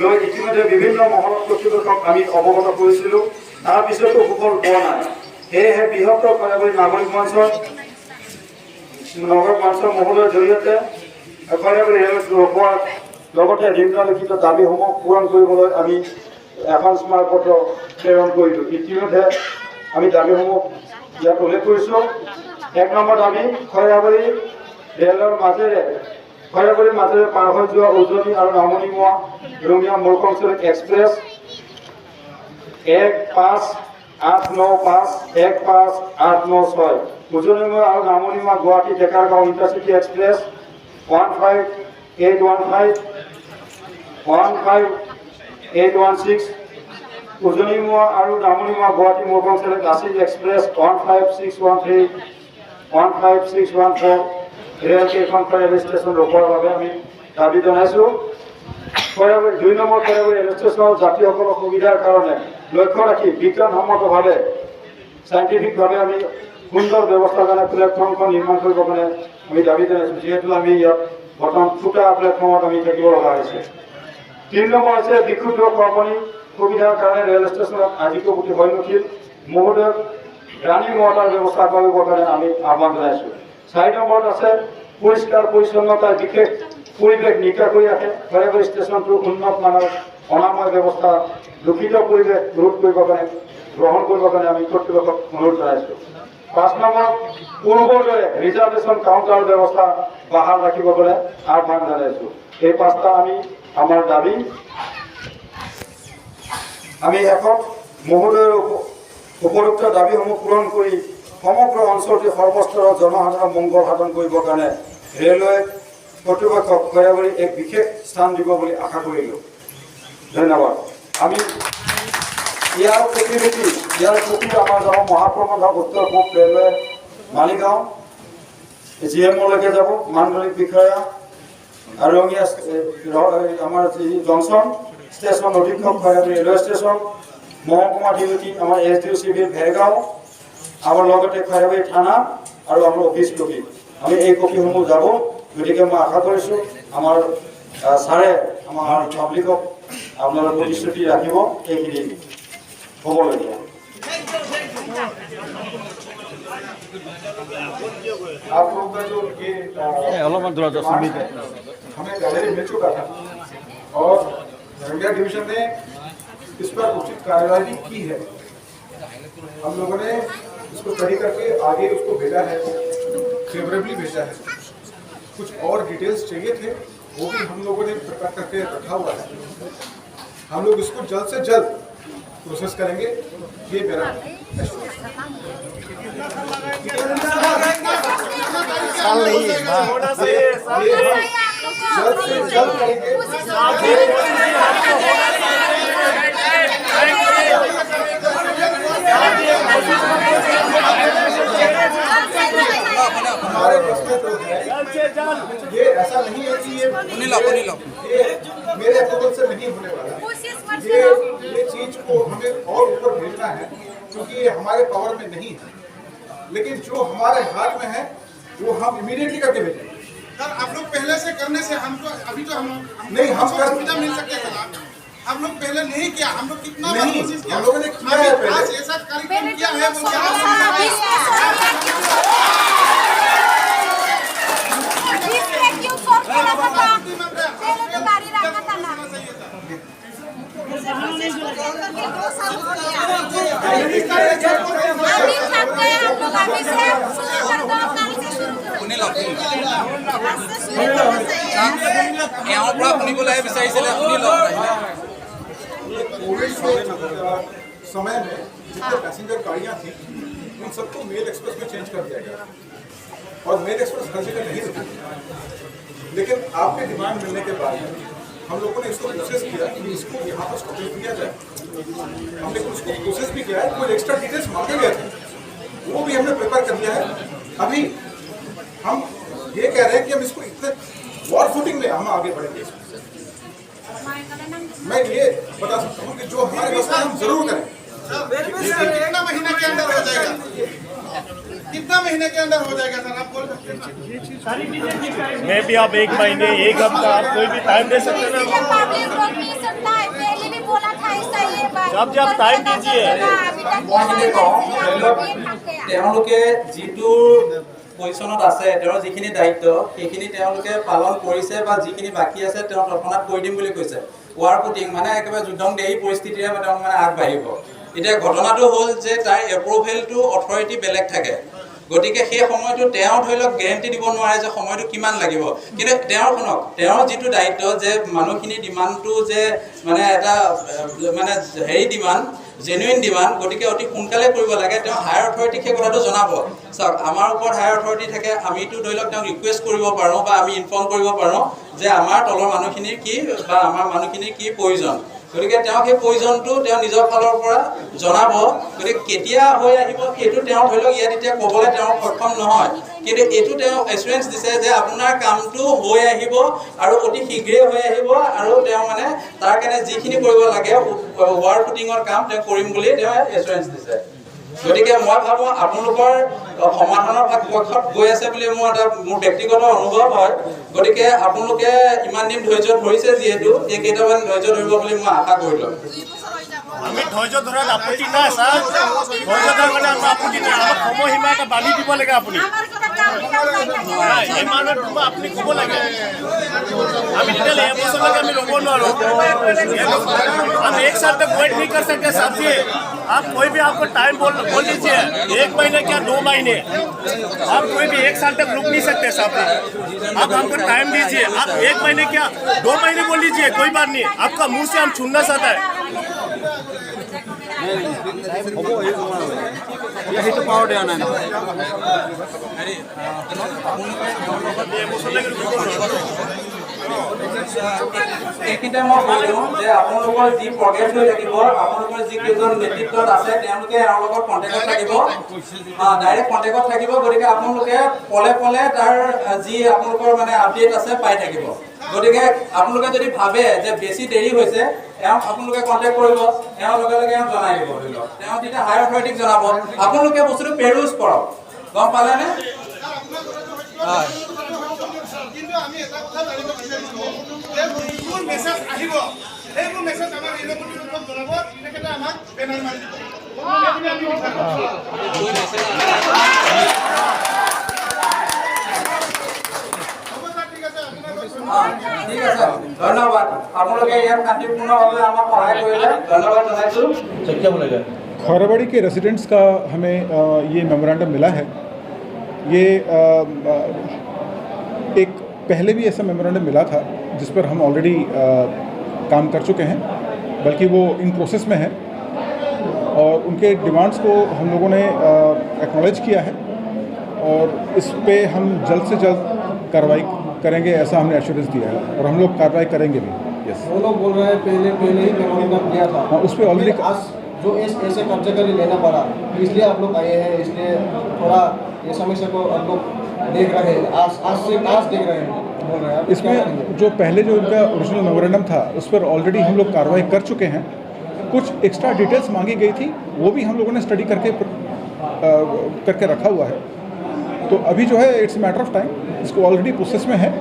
লৈ ইতিমধ্যে বিভিন্ন মহলত কৰ্তৃপক্ষক আমি অৱগত কৰিছিলোঁ, তাৰপিছতো সুফল পোৱা নাই। সেয়েহে বৃহত্তৰ খৈৰাবাৰী নাগৰিক মঞ্চৰ মহলৰ জৰিয়তে খৈৰাবাৰী ৰেল ৰখোৱাৰ লগতে নিম্নলিখিত দাবীসমূহ পূৰণ কৰিবলৈ আমি এখন স্মাৰকপত্ৰ প্ৰেৰণ কৰিলোঁ। ইতিমধ্যে আমি দাবীসমূহ ইয়াত উল্লেখ কৰিছোঁ। 1 নম্বৰ দাবী, খৈৰাবাৰী ৰেলৰ খৈৰাবাৰীৰ মাজেৰে পাৰ হৈ যোৱা উজনি আৰু নামনিমুৱা ৰঙিয়া মোৰকংচলিক এক্সপ্ৰেছ 15895 15896, উজনিমুৱা আৰু নামনিমুৱা গুৱাহাটী ডেকাৰগাঁও ইণ্টাৰচিটি এক্সপ্ৰেছ 15815 15816, উজনিমুৱা আৰু নামনিমুৱা গুৱাহাটী মোৰকংচলিক লাচিত এক্সপ্ৰেছ 15613 15614 ৰেলকেইখন খৈৰাবাৰী ষ্টেচন ৰখোৱাৰ বাবে আমি দাবী জনাইছোঁ। খৈৰাবাৰী 2 নম্বৰ খৈৰাবাৰী ৰেল ষ্টেচনৰ যাত্ৰীসকলৰ সুবিধাৰ কাৰণে লক্ষ্য ৰাখি বিজ্ঞানসন্মতভাৱে চাইণ্টিফিকভাৱে আমি সুন্দৰ ব্যৱস্থাজনক প্লেটফৰ্মখন নিৰ্মাণ কৰিবৰ কাৰণে আমি দাবী জনাইছোঁ, যিহেতু আমি ইয়াত বৰ্তমান ফুটা প্লেটফৰ্মত আমি থাকিব লগা হৈছে। 3 নম্বৰ হৈছে বিশুদ্ধ খোৱাপানী সুবিধাৰ কাৰণে ৰেল ষ্টেচনত আজিকো প্ৰতি হৈ নুঠিল। মহোদয়ক ৰানিং ৱাটাৰ ব্যৱস্থা কৰিবৰ কাৰণে আমি আহ্বান জনাইছোঁ। 4 নম্বৰত আছে পৰিষ্কাৰ পৰিচ্ছন্নতাৰ বিশেষ পৰিৱেশ নিকা কৰি ৰাখে খৈৰাবাৰী ষ্টেচনটোৰ উন্নত মানৰ অনাময় ব্যৱস্থা দূষিত পৰিৱেশ ৰোধ কৰিবৰ কাৰণে গ্ৰহণ কৰিবৰ কাৰণে আমি কৰ্তৃপক্ষক অনুৰোধ জনাইছোঁ। 5 নম্বৰ, পূৰ্বৰ দৰে ৰিজাৰ্ভেশ্যন কাউণ্টাৰৰ ব্যৱস্থা বাহাল ৰাখিবৰ কাৰণে আহ্বান জনাইছোঁ। এই 5টা আমাৰ দাবী। আমি শেষত মহোদয়ৰ উপৰোক্ত দাবীসমূহ পূৰণ কৰি সমগ্ৰ অঞ্চলটিৰ সৰ্বস্তৰৰ জনসাধাৰণৰ মংগল সাধন কৰিবৰ কাৰণে ৰেলৱে কৰ্তৃপক্ষক খৈৰাবাৰীত এক বিশেষ স্থান দিব বুলি আশা কৰিলোঁ। ধন্যবাদ। আমি ইয়াৰ প্ৰতি আমাৰ মহাপ্ৰবন্ধক উত্তৰ পূব ৰেলৱে মালিগাঁও GMলৈকে যাব মাণ্ডলিক বিষয়া আৰু আমাৰ জংচন ষ্টেচন অধীক্ষক খৈৰাবাৰী ৰেলৱে ষ্টেচন মহকুমা ডিউটি আমাৰ SDO চিভিল ভেৰগাঁও আমাৰ লগতে খৈৰাবাৰী থানা আৰু আমাৰ অফিচ কপি আমি এই কপিসমূহ যাব গতিকে মই আশা কৰিছোঁ আমাৰ ছাৰে আমাৰ পাব্লিকক আপোনালোকৰ প্ৰতিশ্ৰুতি ৰাখিব এইখিনি হ'বলগীয়া आप लोगों का जो ये हमें गैलरी मिल चुका था और रंगिया डिवीजन ने इस पर उचित कार्यवाही की है हम लोगों ने इसको स्टडी करके आगे उसको भेजा है फेवरेबली भेजा है कुछ और डिटेल्स चाहिए थे वो भी हम लोगों ने प्रिपेयर करके रखा हुआ है हम लोग इसको जल्द से जल्द प्रोसेस करेंगे ये मेरा जल्द से जल्द करेंगे हमारे प्रश्न तो है ये ऐसा नहीं है कि ये मेरे अप्रूवल से नहीं होने वाला ये चीज को हमें और ऊपर भेजना है क्योंकि ये हमारे पावर में नहीं है लेकिन जो हमारे हाथ में है वो हम इमीडिएटली करके भेजेंगे सर आप लोग पहले से करने से हमको अभी तो हम नहीं हम कर सुविधा मिल सकते हैं सर हम लोग पहले नहीं किया हम लोग कितना बार नहीं कोशिश किया हम लोगों ने किया है पहले आज ऐसा कार्यक्रम किया है वो समय में जितने पैसेंजर गाड़ियां थी उन सबको मेल एक्सप्रेस में चेंज कर दिया गया और मेल एक्सप्रेस हर जगह नहीं रुकी लेकिन आपके डिमांड मिलने के बाद हम लोगों ने इसको प्रोसेस किया कि इसको यहाँ पर स्टॉपिंग किया जाए हमने उसको प्रोसेस भी किया है कुछ एक्स्ट्रा डिटेल्स मांगे गए थे वो भी हमने प्रिपेयर कर दिया है अभी हम ये कह रहे हैं कि हम इसको इतने वॉर फुटिंग में हम आगे बढ़ेंगे मैं ये बता सकता हूँ कि जो हमारे पास हम जरूर करें कितना महीने के अंदर हो जाएगा कितना महीने के अंदर हो जाएगा सर आप बोल सकते हैं मैं भी आप 1 महीने 1 हफ्ता आप कोई भी टाइम दे सकते हैं जब टाइम दीजिए তেওঁলোকে যিটো পজিশ্যনত আছে তেওঁৰ যিখিনি দায়িত্ব সেইখিনি তেওঁলোকে পালন কৰিছে বা যিখিনি বাকী আছে তেওঁ তৎক্ষণাৎ কৰি দিম বুলি কৈছে ৱাৰ পুটিং মানে একেবাৰে যুদ্ধংদেহী পৰিস্থিতিৰে তেওঁ মানে আগবাঢ়িব এতিয়া ঘটনাটো হ'ল যে তাৰ এপ্ৰুভেলটো অথৰিটি বেলেগ থাকে গতিকে সেই সময়টো তেওঁ ধৰি লওক গ্যাৰান্টি দিব নোৱাৰে যে সময়টো কিমান লাগিব কিন্তু তেওঁৰ যিটো দায়িত্ব যে মানুহখিনি ডিমাণ্ডটো যে মানে এটা মানে হেৰি ডিমাণ্ড জেনুইন ডিমাণ্ড গতিকে অতি সোনকালে কৰিব লাগে তেওঁ হায়াৰ অথৰিটিক সেই কথাটো জনাব চাওক আমাৰ ওপৰত হায়াৰ অথৰিটি থাকে আমিতো ধৰি লওক তেওঁক ৰিকুৱেষ্ট কৰিব পাৰোঁ বা আমি ইনফৰ্ম কৰিব পাৰোঁ যে আমাৰ তলৰ মানুহখিনিৰ কি বা আমাৰ মানুহখিনিৰ কি প্ৰয়োজন গতিকে তেওঁ সেই প্ৰয়োজনটো তেওঁ নিজৰ ফালৰ পৰা জনাব গতিকে কেতিয়া হৈ আহিব সেইটো তেওঁ ধৰি লওক ইয়াত এতিয়া ক'বলৈ তেওঁ সক্ষম নহয় কিন্তু এইটো তেওঁ এছুৰেঞ্চ দিছে যে আপোনাৰ কামটো হৈ আহিব আৰু অতি শীঘ্ৰেই হৈ আহিব আৰু তেওঁ মানে তাৰ কাৰণে যিখিনি কৰিব লাগে ৱাৰ ফুটিঙৰ কাম তেওঁ কৰিম বুলি তেওঁ এছুৰেঞ্চ দিছে গতিকে মই ভাবোঁ আপোনালোকৰ সমাধানৰ পক্ষত গৈ আছে বুলি মোৰ ব্যক্তিগত অনুভৱ হয় গতিকে আপোনালোকে ইমান দিন ধৈৰ্য ধৰিছে যিহেতু এই কেইটামান ধৈৰ্য ধৰিব বুলি মই আশা কৰিলোঁ আমি ধৈৰ্য ধৰাত আপত্তি নাই ছাৰ ধৈৰ্য ধৰাৰ কাৰণে আমাৰ আপত্তি নাই আমাক সময়সীমা এটা বান্ধি দিব লাগে আপুনি এই মানত আপুনি ক'ব লাগে আমি তেতিয়াহ'লে এবছৰলৈকে আমি ৰ'ব নোৱাৰোঁ हम 1 साल तक वेट नहीं कर सकते साहब जी आप कोई भी आपको टाइम बोल लीजिए 1 महीने क्या 2 महीने आप कोई भी 1 साल तक रुक नहीं सकते साहब जी आप हमको टाइम दीजिए आप 1 महीने क्या 2 महीने बोल लीजिए कोई बात नहीं आपका मुंह से हम सुनना चाहता है এইখিনিতে মই কৈ দিওঁ যে আপোনালোকৰ যি প্ৰগ্ৰেছ হৈ থাকিব, আপোনালোকৰ যিকেইজন নেতৃত্বত আছে তেওঁলোকে এওঁৰ লগত কণ্টেক্টত থাকিব, ডাইৰেক্ট কণ্টেক্টত থাকিব। গতিকে আপোনালোকে পলে পলে তাৰ যি আপোনালোকৰ মানে আপডেট আছে পাই থাকিব। গতিকে আপোনালোকে যদি ভাবে যে বেছি দেৰি হৈছে, এওঁক আপোনালোকে কণ্টেক্ট কৰিব, এওঁৰ লগে লগে এওঁক জনাই দিব। ধৰি লওক তেওঁ তেতিয়া হায়াৰ অথৰিটিক জনাব, আপোনালোকে বস্তুটো পেৰুজ কৰক। গম পালেনে? হয়। কিন্তু আমি এটা কথা জানিব বিচাৰিছোঁ যে যিবোৰ মেছেজ আহিব সেইবোৰ মেছেজ আমাক ইলেক্ট্ৰনিক জনাব, তেখেতে আমাক বেনাৰ মাৰি দিব। ঠিক আছে, ধন্যবাদ। আপোনালোকে ইয়াত শান্তিপূৰ্ণভাৱে আমাক সহায় কৰিলে ধন্যবাদ জনাইছোঁ। खैराबाड़ी के रेसिडेंट्स का हमें ये मेमोरेंडम मिला है। ये एक पहले भी ऐसा मेमोरेंडम मिला था जिस पर हम ऑलरेडी काम कर चुके हैं, बल्कि वो इन प्रोसेस में है और उनके डिमांड्स को हम लोगों ने एक्नॉलेज किया है और इस पे हम जल्द से जल्द कार्रवाई करेंगे, ऐसा हमने एश्योरेंस दिया है और हम लोग कार्रवाई करेंगे भी। यस, वो लोग बोल रहे हैं पहले ही मेमोरेंडम दिया था। हाँ, उस पर ऑलरेडी जो ऐसे कब्जे कर लेना पड़ा, इसलिए आप लोग आए हैं, इसलिए थोड़ा ये समस्या को आप लोग देख रहे हैं, आज देख रहे हैं, बोल रहे हैं। इसमें जो पहले जो इनका ओरिजिनल मेमोरेंडम था उस पर ऑलरेडी हम लोग कार्रवाई कर चुके हैं। कुछ एक्स्ट्रा डिटेल्स मांगी गई थी, वो भी हम लोगों ने स्टडी करके रखा हुआ है। तो अभी जो है इट्स मैटर ऑफ टाइम, इसको ऑलरेडी प्रोसेस में है,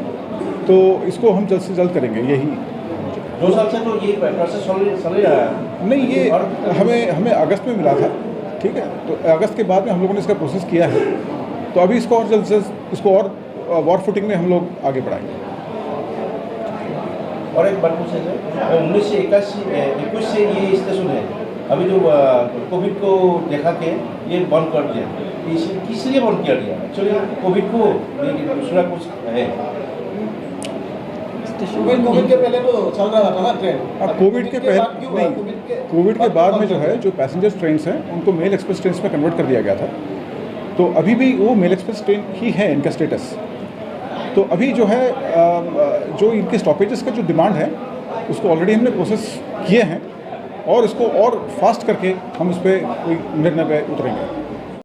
तो इसको हम जल्द से जल्द करेंगे। यही 2 साल से तो ये प्रोसेस चल रहा है। नहीं, ये हमें अगस्त में मिला था, ठीक है, तो अगस्त के बाद में हम लोगों ने इसका प्रोसेस किया है, तो अभी इसको और जल्द से इसको और वॉर फुटिंग में हम लोग आगे बढ़ाएंगे। और एक बात पूछे सर, 1921 से ये स्टेशन है, अभी जो कोविड को देखा के ये बंद कर दिया, किस लिए बंद किया गया? एक्चुअली कोविड को दूसरा कुछ है, कोविड के पहले तो चल रहा था ना ट्रेन। कोविड के पहले नहीं, कोविड के बाद में जो है जो पैसेंजर ट्रेन हैं उनको मेल एक्सप्रेस ट्रेन में कन्वर्ट कर दिया गया था, तो अभी भी वो मेल एक्सप्रेस ट्रेन ही है इनका स्टेटस। तो अभी जो है जो इनके स्टॉपेजेस का जो डिमांड है उसको ऑलरेडी हमने प्रोसेस किए हैं और इसको और फास्ट करके हम इस पर कोई निर्णय पे उतरेंगे।